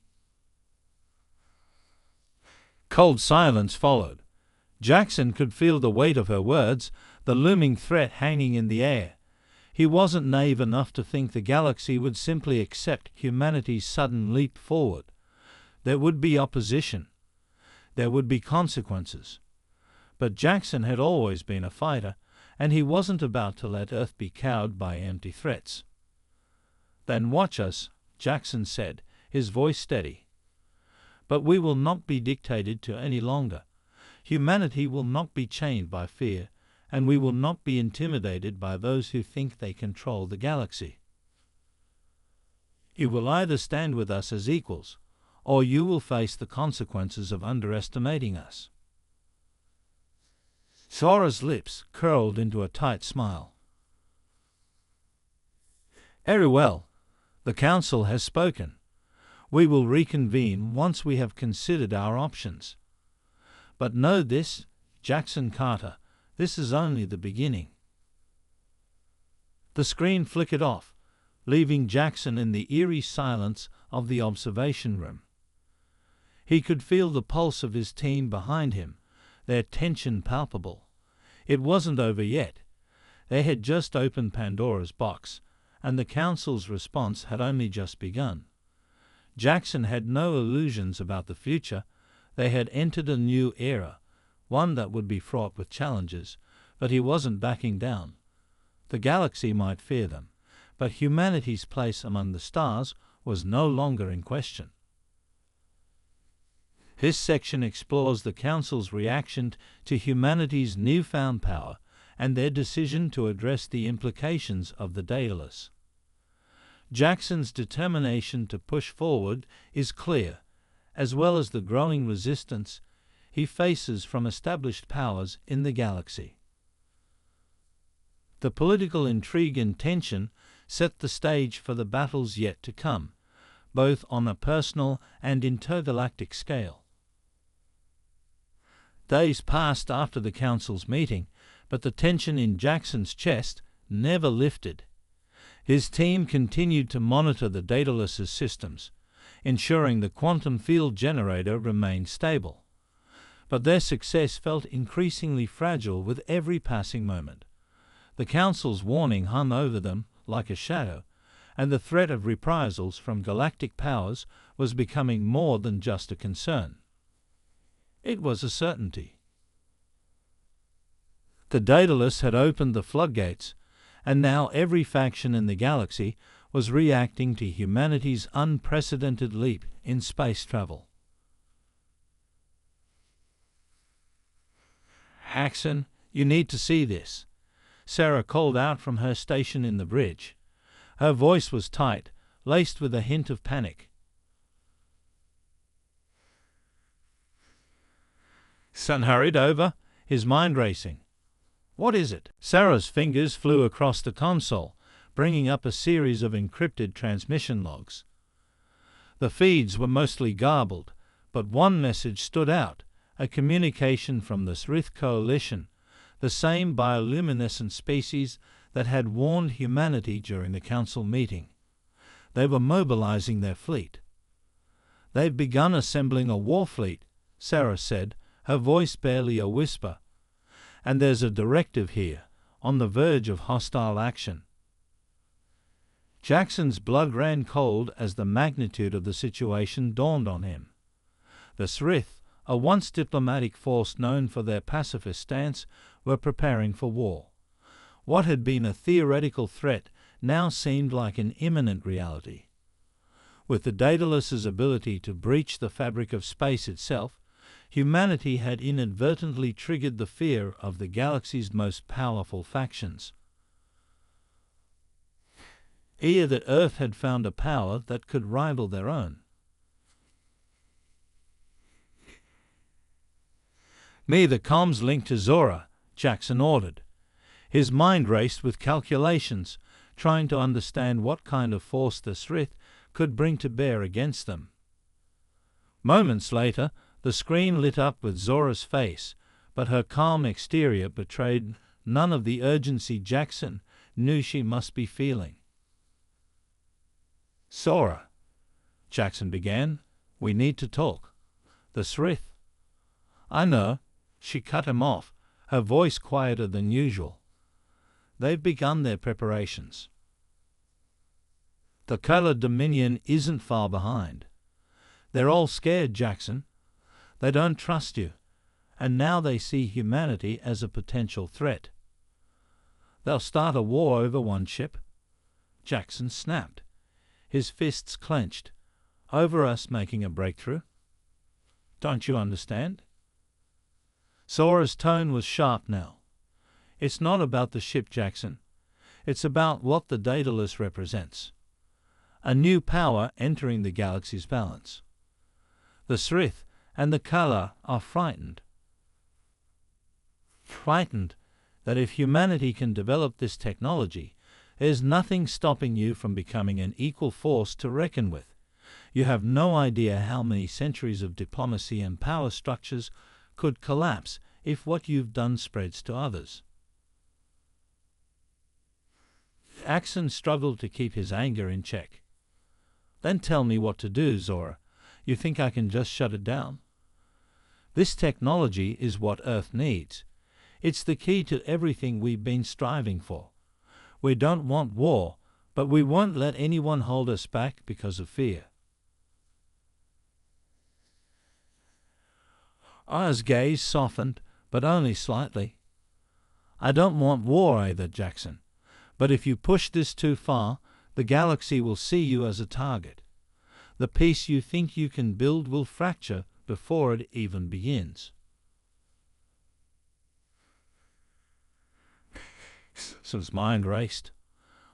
Cold silence followed. Jackson could feel the weight of her words, the looming threat hanging in the air. He wasn't naive enough to think the galaxy would simply accept humanity's sudden leap forward. There would be opposition. There would be consequences. But Jackson had always been a fighter, and he wasn't about to let Earth be cowed by empty threats. "Then watch us," Jackson said, his voice steady. "But we will not be dictated to any longer. Humanity will not be chained by fear, and we will not be intimidated by those who think they control the galaxy. You will either stand with us as equals, or you will face the consequences of underestimating us." Sora's lips curled into a tight smile. "Very well. The Council has spoken. We will reconvene once we have considered our options. But know this, Jackson Carter, this is only the beginning." The screen flickered off, leaving Jackson in the eerie silence of the observation room. He could feel the pulse of his team behind him, their tension palpable. It wasn't over yet. They had just opened Pandora's box, and the Council's response had only just begun. Jackson had no illusions about the future. They had entered a new era, one that would be fraught with challenges, but he wasn't backing down. The galaxy might fear them, but humanity's place among the stars was no longer in question. This section explores the Council's reaction to humanity's newfound power and their decision to address the implications of the Daedalus. Jackson's determination to push forward is clear, as well as the growing resistance he faces from established powers in the galaxy. The political intrigue and tension set the stage for the battles yet to come, both on a personal and intergalactic scale. Days passed after the Council's meeting, but the tension in Jackson's chest never lifted. His team continued to monitor the Daedalus's systems, ensuring the quantum field generator remained stable. But their success felt increasingly fragile with every passing moment. The Council's warning hung over them like a shadow, and the threat of reprisals from galactic powers was becoming more than just a concern. It was a certainty. The Daedalus had opened the floodgates, and now every faction in the galaxy was reacting to humanity's unprecedented leap in space travel. "Jackson, you need to see this," Sarah called out from her station in the bridge. Her voice was tight, laced with a hint of panic. Son hurried over, his mind racing. "What is it?" Sarah's fingers flew across the console, bringing up a series of encrypted transmission logs. The feeds were mostly garbled, but one message stood out, a communication from the Srith Coalition, the same bioluminescent species that had warned humanity during the Council meeting. They were mobilizing their fleet. "They've begun assembling a war fleet," Sarah said, her voice barely a whisper. "And there's a directive here, on the verge of hostile action." Jackson's blood ran cold as the magnitude of the situation dawned on him. The Srith, a once diplomatic force known for their pacifist stance, were preparing for war. What had been a theoretical threat now seemed like an imminent reality. With the Daedalus's ability to breach the fabric of space itself, humanity had inadvertently triggered the fear of the galaxy's most powerful factions. Ear that Earth had found a power that could rival their own. "Me the comms link to Zora," Jackson ordered. His mind raced with calculations, trying to understand what kind of force the Srith could bring to bear against them. Moments later, the screen lit up with Zora's face, but her calm exterior betrayed none of the urgency Jackson knew she must be feeling. "Zora," Jackson began, "we need to talk. The Srith." I know, she cut him off, her voice quieter than usual. They've begun their preparations. The Color Dominion isn't far behind. They're all scared, Jackson. They don't trust you, and now they see humanity as a potential threat. They'll start a war over one ship. Jackson snapped, his fists clenched, over us making a breakthrough. Don't you understand? Sora's tone was sharp now. It's not about the ship, Jackson. It's about what the Daedalus represents. A new power entering the galaxy's balance. The Srith and the Kala are frightened. Frightened that if humanity can develop this technology, there's nothing stopping you from becoming an equal force to reckon with. You have no idea how many centuries of diplomacy and power structures could collapse if what you've done spreads to others. Jackson struggled to keep his anger in check. Then tell me what to do, Zora. You think I can just shut it down? This technology is what Earth needs. It's the key to everything we've been striving for. We don't want war, but we won't let anyone hold us back because of fear. Aya's gaze softened, but only slightly. I don't want war either, Jackson. But if you push this too far, the galaxy will see you as a target. The peace you think you can build will fracture before it even begins. His mind raced.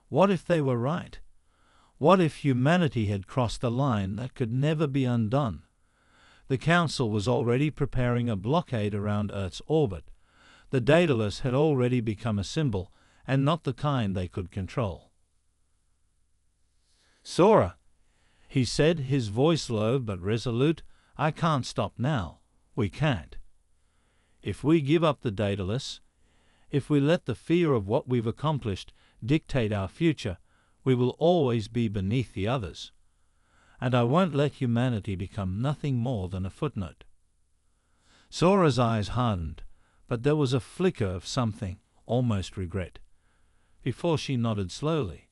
What if they were right? What if humanity had crossed a line that could never be undone? The Council was already preparing a blockade around Earth's orbit. The Daedalus had already become a symbol, and not the kind they could control. Sora, he said, his voice low but resolute, I can't stop now. We can't. If we give up the Daedalus, if we let the fear of what we've accomplished dictate our future, we will always be beneath the others. And I won't let humanity become nothing more than a footnote. Sora's eyes hardened, but there was a flicker of something, almost regret, before she nodded slowly.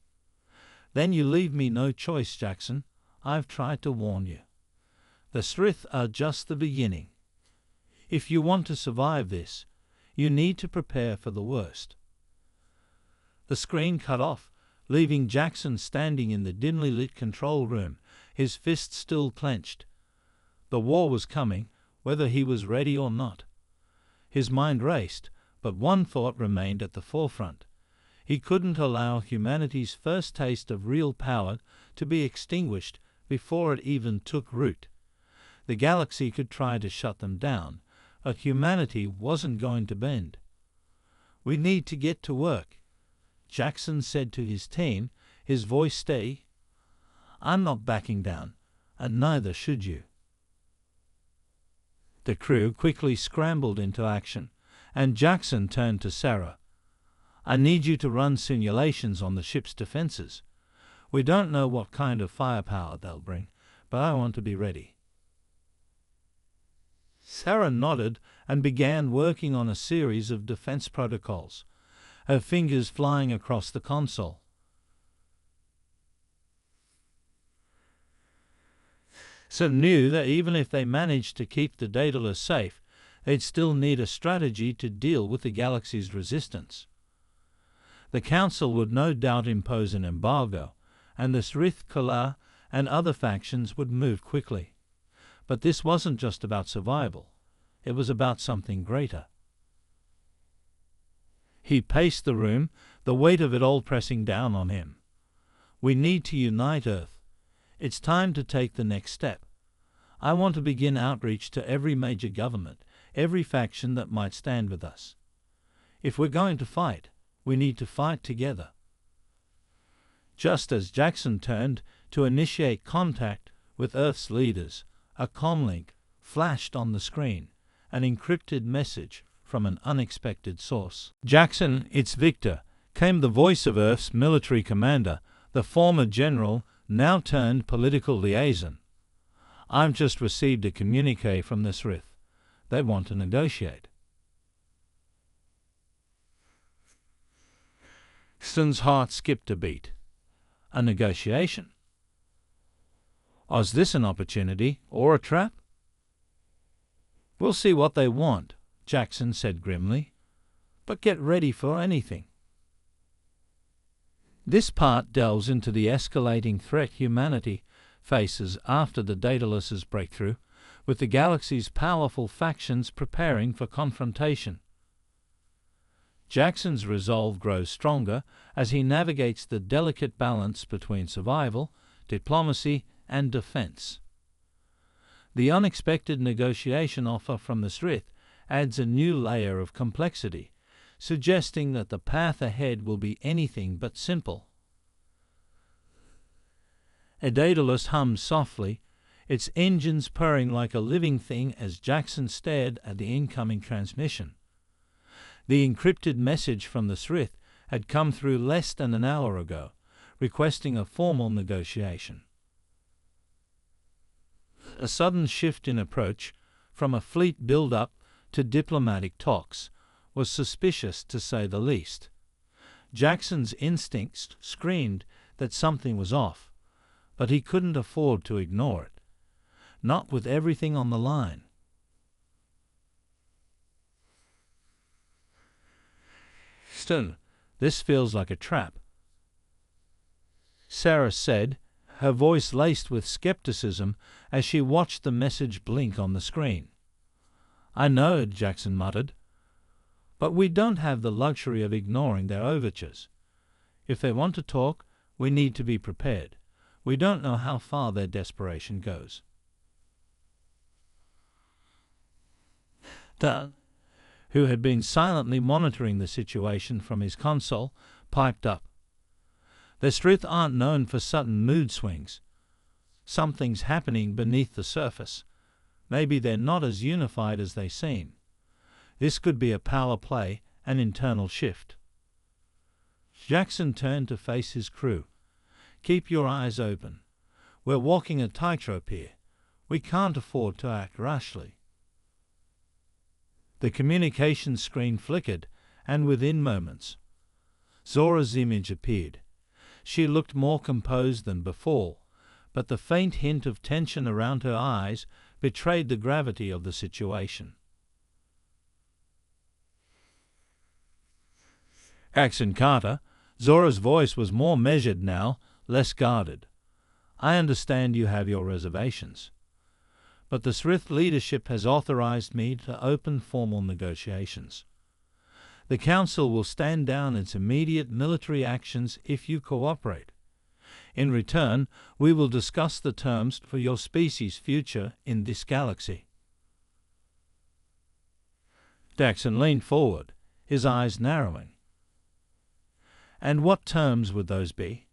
Then you leave me no choice, Jackson. I've tried to warn you. The Srith are just the beginning. If you want to survive this, you need to prepare for the worst. The screen cut off, leaving Jackson standing in the dimly lit control room, his fists still clenched. The war was coming, whether he was ready or not. His mind raced, but one thought remained at the forefront. He couldn't allow humanity's first taste of real power to be extinguished before it even took root. The galaxy could try to shut them down, but humanity wasn't going to bend. We need to get to work, Jackson said to his team, his voice steady. I'm not backing down, and neither should you. The crew quickly scrambled into action, and Jackson turned to Sarah. I need you to run simulations on the ship's defenses. We don't know what kind of firepower they'll bring, but I want to be ready. Sarah nodded and began working on a series of defense protocols, her fingers flying across the console. Sarah knew that even if they managed to keep the Daedalus safe, they'd still need a strategy to deal with the galaxy's resistance. The Council would no doubt impose an embargo, and the Srith Kala and other factions would move quickly. But this wasn't just about survival. It was about something greater. He paced the room, the weight of it all pressing down on him. We need to unite Earth. It's time to take the next step. I want to begin outreach to every major government, every faction that might stand with us. If we're going to fight, we need to fight together. Just as Jackson turned to initiate contact with Earth's leaders, a comlink flashed on the screen, an encrypted message from an unexpected source. Jackson, it's Victor, came the voice of Earth's military commander, the former general, now turned political liaison. I've just received a communique from the Srith. They want to negotiate. Stun's heart skipped a beat. A negotiation? Was this an opportunity or a trap? We'll see what they want, Jackson said grimly. But get ready for anything. This part delves into the escalating threat humanity faces after the Daedalus's breakthrough, with the galaxy's powerful factions preparing for confrontation. Jackson's resolve grows stronger as he navigates the delicate balance between survival, diplomacy, and defense. The unexpected negotiation offer from the Srith adds a new layer of complexity, suggesting that the path ahead will be anything but simple. A Daedalus hummed softly, its engines purring like a living thing as Jackson stared at the incoming transmission. The encrypted message from the Srith had come through less than an hour ago, requesting a formal negotiation. A sudden shift in approach, from a fleet build-up to diplomatic talks, was suspicious to say the least. Jackson's instincts screamed that something was off, but he couldn't afford to ignore it. Not with everything on the line. Still, this feels like a trap, Sarah said, her voice laced with skepticism as she watched the message blink on the screen. I know, Jackson muttered, but we don't have the luxury of ignoring their overtures. If they want to talk, we need to be prepared. We don't know how far their desperation goes. Dan, who had been silently monitoring the situation from his console, piped up. The Srith aren't known for sudden mood swings. Something's happening beneath the surface. Maybe they're not as unified as they seem. This could be a power play, an internal shift. Jackson turned to face his crew. Keep your eyes open. We're walking a tightrope here. We can't afford to act rashly. The communication screen flickered, and within moments, Zora's image appeared. She looked more composed than before, but the faint hint of tension around her eyes betrayed the gravity of the situation. Jackson Carter, Zora's voice was more measured now, less guarded. I understand you have your reservations, but the Srith leadership has authorized me to open formal negotiations. The Council will stand down its immediate military actions if you cooperate. In return, we will discuss the terms for your species' future in this galaxy. Jackson leaned forward, his eyes narrowing. And what terms would those be?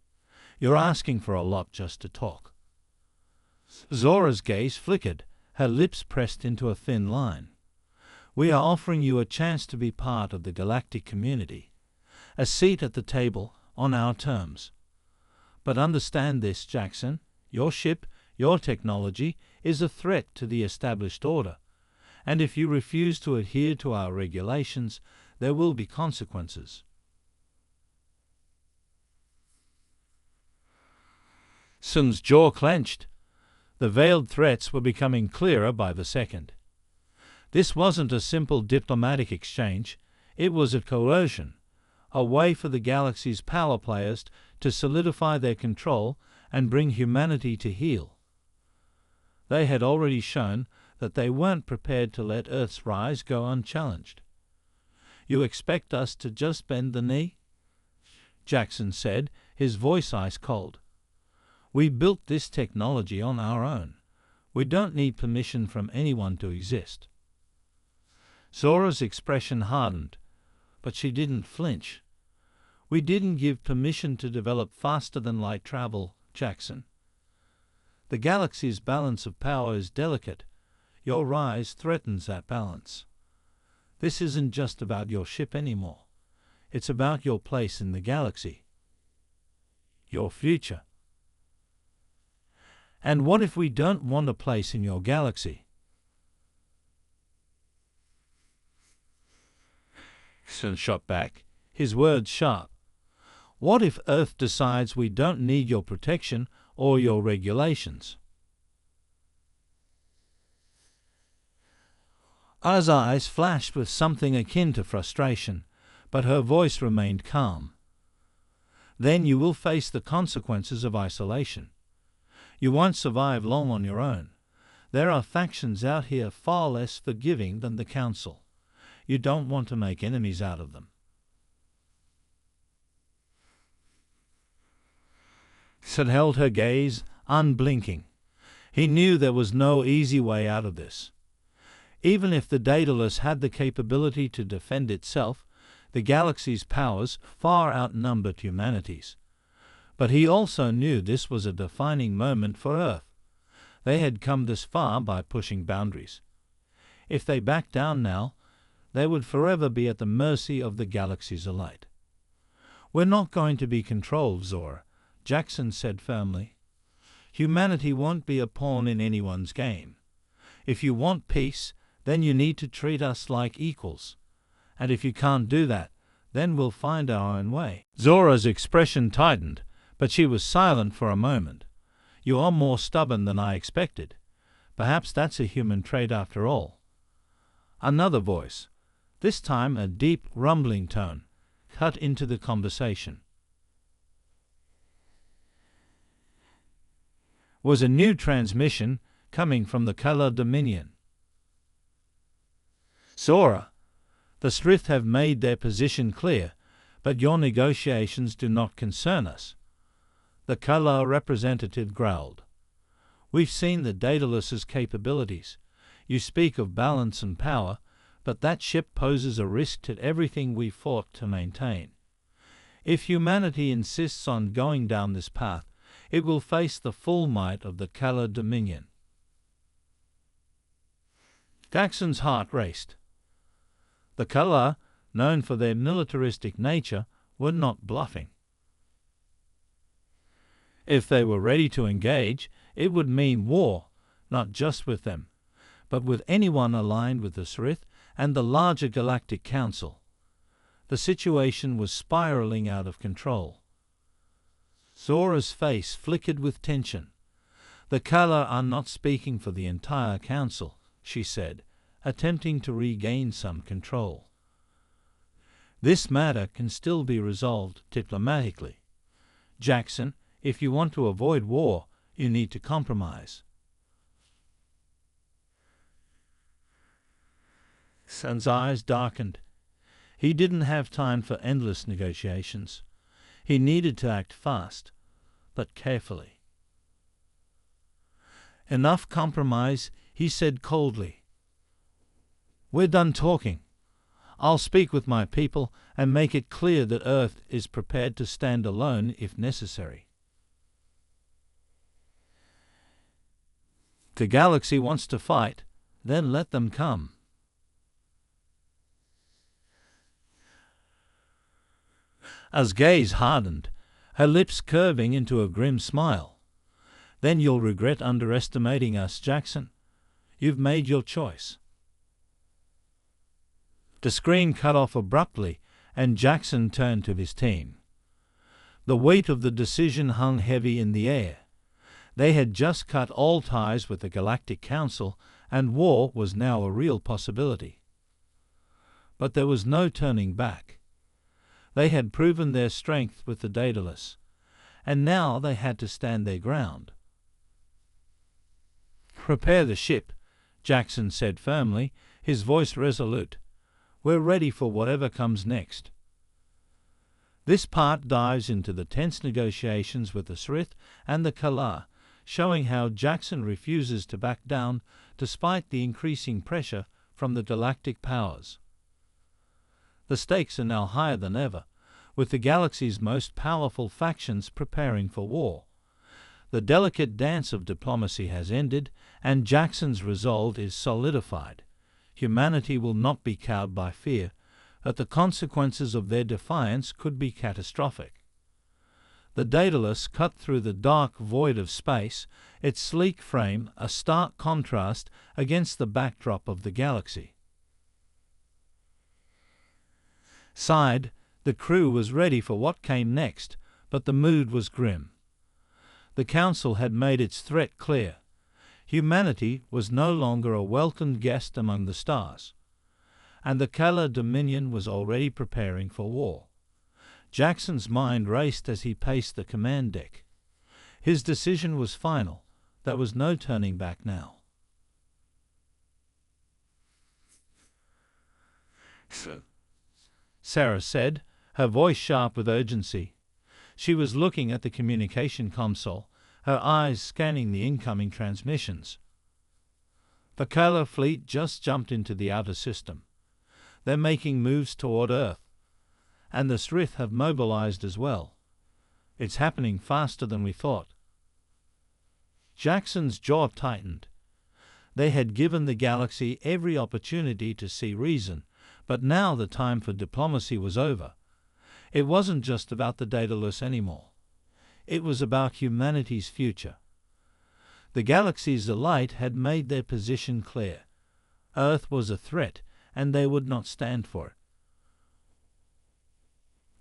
You're asking for a lot just to talk. Zora's gaze flickered, her lips pressed into a thin line. We are offering you a chance to be part of the galactic community, a seat at the table on our terms. But understand this, Jackson, your ship, your technology, is a threat to the established order, and if you refuse to adhere to our regulations, there will be consequences. Sun's jaw clenched. The veiled threats were becoming clearer by the second. This wasn't a simple diplomatic exchange, it was a coercion, a way for the galaxy's power players to solidify their control and bring humanity to heel. They had already shown that they weren't prepared to let Earth's rise go unchallenged. You expect us to just bend the knee? Jackson said, his voice ice cold. We built this technology on our own. We don't need permission from anyone to exist. Zora's expression hardened, but she didn't flinch. We didn't give permission to develop faster-than-light travel, Jackson. The galaxy's balance of power is delicate. Your rise threatens that balance. This isn't just about your ship anymore. It's about your place in the galaxy. Your future. And what if we don't want a place in your galaxy? Jackson shot back, his words sharp. What if Earth decides we don't need your protection or your regulations? Ours eyes flashed with something akin to frustration, but her voice remained calm. Then you will face the consequences of isolation. You won't survive long on your own. There are factions out here far less forgiving than the Council. You don't want to make enemies out of them. Sid held her gaze, unblinking. He knew there was no easy way out of this. Even if the Daedalus had the capability to defend itself, the galaxy's powers far outnumbered humanity's. But he also knew this was a defining moment for Earth. They had come this far by pushing boundaries. If they backed down now, they would forever be at the mercy of the galaxy's elite. We're not going to be controlled, Zora, Jackson said firmly. Humanity won't be a pawn in anyone's game. If you want peace, then you need to treat us like equals. And if you can't do that, then we'll find our own way. Zora's expression tightened, but she was silent for a moment. You are more stubborn than I expected. Perhaps that's a human trait after all. Another voice, this time a deep, rumbling tone, cut into the conversation. Was a new transmission coming from the Color Dominion. Zora, the Strith have made their position clear, but your negotiations do not concern us. The Color representative growled. We've seen the Daedalus's capabilities. You speak of balance and power, but that ship poses a risk to everything we fought to maintain. If humanity insists on going down this path, it will face the full might of the Color Dominion. Jackson's heart raced. The Color, known for their militaristic nature, were not bluffing. If they were ready to engage, it would mean war, not just with them, but with anyone aligned with the Strith and the larger Galactic Council. The situation was spiraling out of control. Zora's face flickered with tension. The Color are not speaking for the entire Council, she said, attempting to regain some control. This matter can still be resolved diplomatically. Jackson, if you want to avoid war, you need to compromise. Sun's eyes darkened. He didn't have time for endless negotiations. He needed to act fast, but carefully. Enough compromise, he said coldly. We're done talking. I'll speak with my people and make it clear that Earth is prepared to stand alone if necessary. If the galaxy wants to fight, then let them come. As gaze hardened, her lips curving into a grim smile. Then you'll regret underestimating us, Jackson. You've made your choice. The screen cut off abruptly, and Jackson turned to his team. The weight of the decision hung heavy in the air. They had just cut all ties with the Galactic Council, and war was now a real possibility. But there was no turning back. They had proven their strength with the Daedalus, and now they had to stand their ground. Prepare the ship, Jackson said firmly, his voice resolute. We're ready for whatever comes next. This part dives into the tense negotiations with the Strith and the Color, showing how Jackson refuses to back down despite the increasing pressure from the galactic powers. The stakes are now higher than ever, with the galaxy's most powerful factions preparing for war. The delicate dance of diplomacy has ended, and Jackson's resolve is solidified. Humanity will not be cowed by fear, that the consequences of their defiance could be catastrophic. The Daedalus cut through the dark void of space, its sleek frame a stark contrast against the backdrop of the galaxy. Sighed, the crew was ready for what came next, but the mood was grim. The Council had made its threat clear. Humanity was no longer a welcomed guest among the stars, and the Kala Dominion was already preparing for war. Jackson's mind raced as he paced the command deck. His decision was final. There was no turning back now. Sarah said, her voice sharp with urgency. She was looking at the communication console, her eyes scanning the incoming transmissions. The Kala fleet just jumped into the outer system. They're making moves toward Earth, and the Srith have mobilized as well. It's happening faster than we thought. Jackson's jaw tightened. They had given the galaxy every opportunity to see reason, but now the time for diplomacy was over. It wasn't just about the Daedalus anymore. It was about humanity's future. The galaxy's elite had made their position clear. Earth was a threat, and they would not stand for it.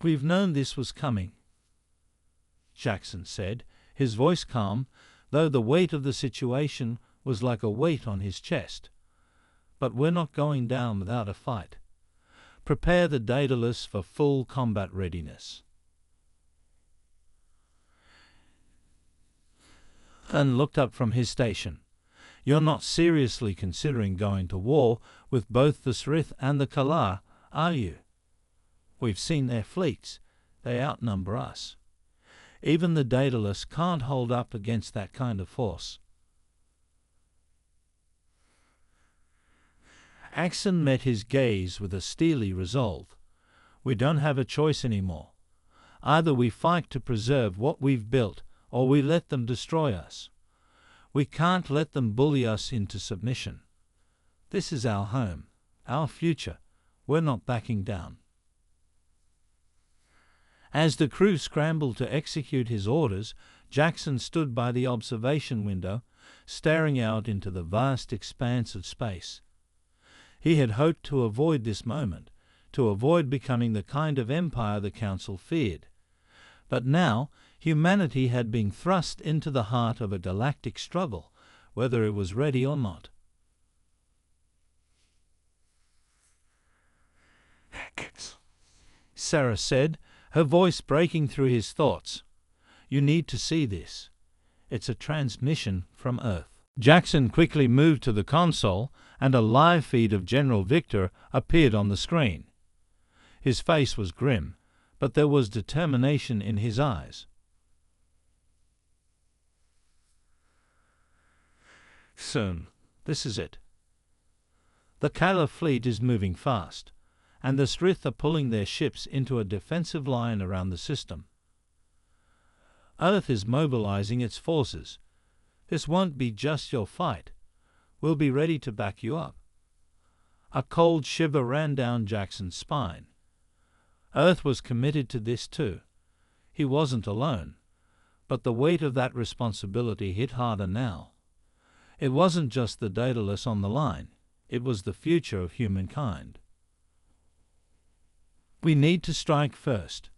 "We've known this was coming," Jackson said, his voice calm, though the weight of the situation was like a weight on his chest. "But we're not going down without a fight. Prepare the Daedalus for full combat readiness." And looked up from his station. "You're not seriously considering going to war with both the Srith and the Kala, are you? We've seen their fleets. They outnumber us. Even the Daedalus can't hold up against that kind of force." Axon met his gaze with a steely resolve. "We don't have a choice anymore. Either we fight to preserve what we've built, or we let them destroy us. We can't let them bully us into submission. This is our home, our future. We're not backing down." As the crew scrambled to execute his orders, Jackson stood by the observation window, staring out into the vast expanse of space. He had hoped to avoid this moment, to avoid becoming the kind of empire the Council feared. But now, humanity had been thrust into the heart of a galactic struggle, whether it was ready or not. Sarah said, her voice breaking through his thoughts. "You need to see this. It's a transmission from Earth." Jackson quickly moved to the console, and a live feed of General Victor appeared on the screen. His face was grim, but there was determination in his eyes. "Soon. This is it. The Kala fleet is moving fast, and the Srith are pulling their ships into a defensive line around the system. Earth is mobilizing its forces. This won't be just your fight. We'll be ready to back you up." A cold shiver ran down Jackson's spine. Earth was committed to this too. He wasn't alone, but the weight of that responsibility hit harder now. It wasn't just the Daedalus on the line. It was the future of humankind. "We need to strike first,"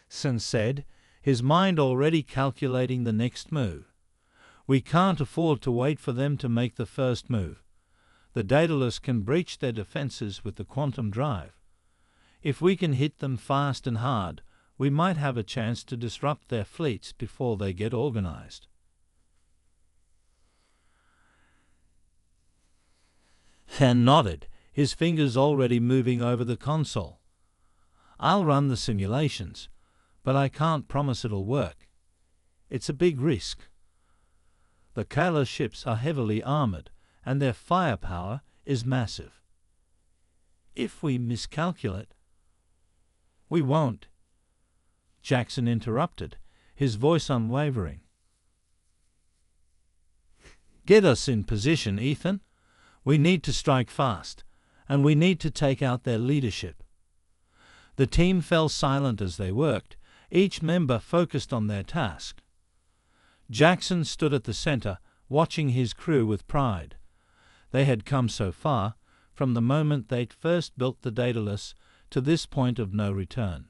Sen said, his mind already calculating the next move. "We can't afford to wait for them to make the first move. The Daedalus can breach their defenses with the quantum drive. If we can hit them fast and hard, we might have a chance to disrupt their fleets before they get organized." Sen nodded, his fingers already moving over the console. "I'll run the simulations, but I can't promise it'll work. It's a big risk. The Kala ships are heavily armored, and their firepower is massive. If we miscalculate—" "We won't," Jackson interrupted, his voice unwavering. "Get us in position, Ethan. We need to strike fast, and we need to take out their leadership." The team fell silent as they worked, each member focused on their task. Jackson stood at the center, watching his crew with pride. They had come so far, from the moment they'd first built the Daedalus to this point of no return.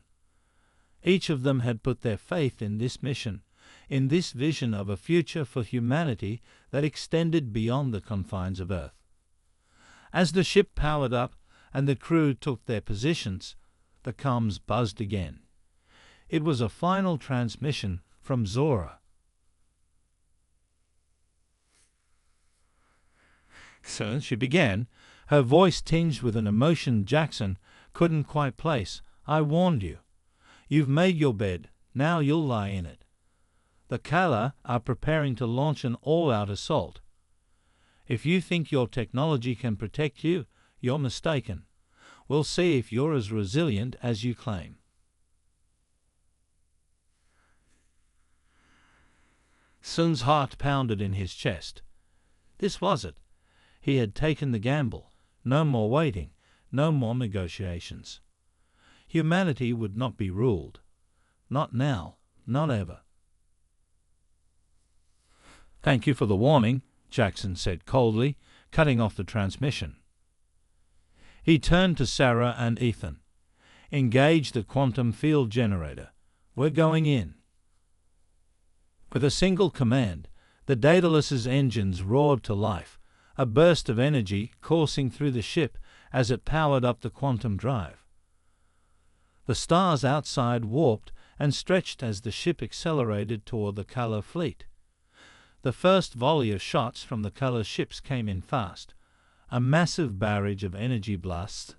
Each of them had put their faith in this mission, in this vision of a future for humanity that extended beyond the confines of Earth. As the ship powered up and the crew took their positions, the comms buzzed again. It was a final transmission from Zora. So she began, her voice tinged with an emotion Jackson couldn't quite place. "I warned you. You've made your bed, now you'll lie in it. The Kala are preparing to launch an all-out assault. If you think your technology can protect you, you're mistaken. We'll see if you're as resilient as you claim." Sun's heart pounded in his chest. This was it. He had taken the gamble. No more waiting, no more negotiations. Humanity would not be ruled. Not now, not ever. "Thank you for the warning," Jackson said coldly, cutting off the transmission. He turned to Sarah and Ethan. "Engage the quantum field generator. We're going in." With a single command, the Daedalus's engines roared to life, a burst of energy coursing through the ship as it powered up the quantum drive. The stars outside warped and stretched as the ship accelerated toward the Kala fleet. The first volley of shots from the Kala ships came in fast, a massive barrage of energy blasts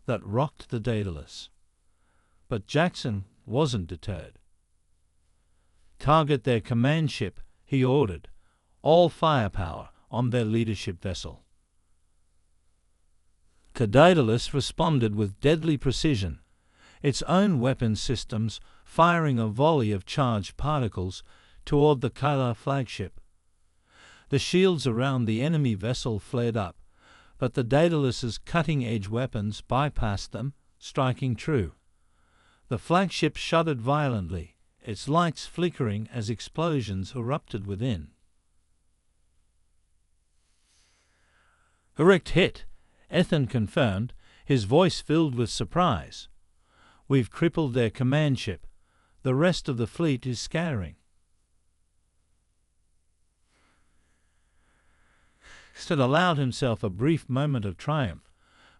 that rocked the Daedalus. But Jackson wasn't deterred. "Target their command ship," he ordered, "all firepower on their leadership vessel." The Daedalus responded with deadly precision, its own weapon systems firing a volley of charged particles toward the Kala flagship. The shields around the enemy vessel flared up, but the Daedalus's cutting-edge weapons bypassed them, striking true. The flagship shuddered violently, its lights flickering as explosions erupted within. "Correct hit," Ethan confirmed, his voice filled with surprise. "We've crippled their command ship. The rest of the fleet is scattering." Sid allowed himself a brief moment of triumph,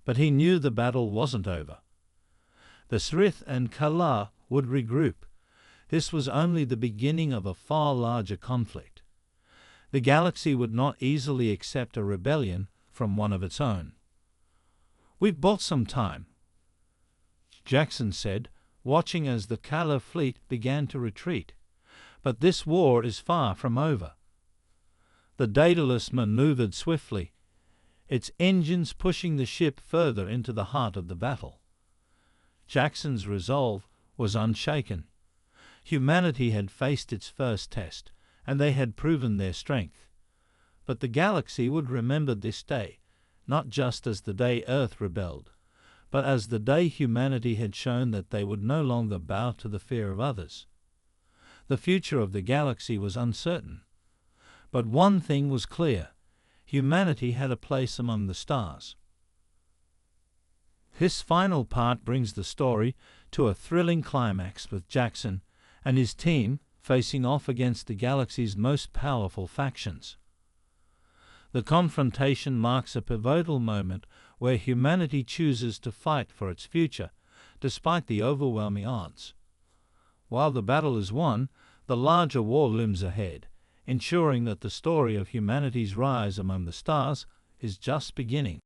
but he knew the battle wasn't over. The Srith and Kala would regroup. This was only the beginning of a far larger conflict. The galaxy would not easily accept a rebellion from one of its own. "We've bought some time," Jackson said, watching as the Kala fleet began to retreat. "But this war is far from over." The Daedalus maneuvered swiftly, its engines pushing the ship further into the heart of the battle. Jackson's resolve was unshaken. Humanity had faced its first test, and they had proven their strength. But the galaxy would remember this day, not just as the day Earth rebelled, but as the day humanity had shown that they would no longer bow to the fear of others. The future of the galaxy was uncertain. But one thing was clear: humanity had a place among the stars. This final part brings the story to a thrilling climax with Jackson and his team facing off against the galaxy's most powerful factions. The confrontation marks a pivotal moment where humanity chooses to fight for its future, despite the overwhelming odds. While the battle is won, the larger war looms ahead, ensuring that the story of humanity's rise among the stars is just beginning.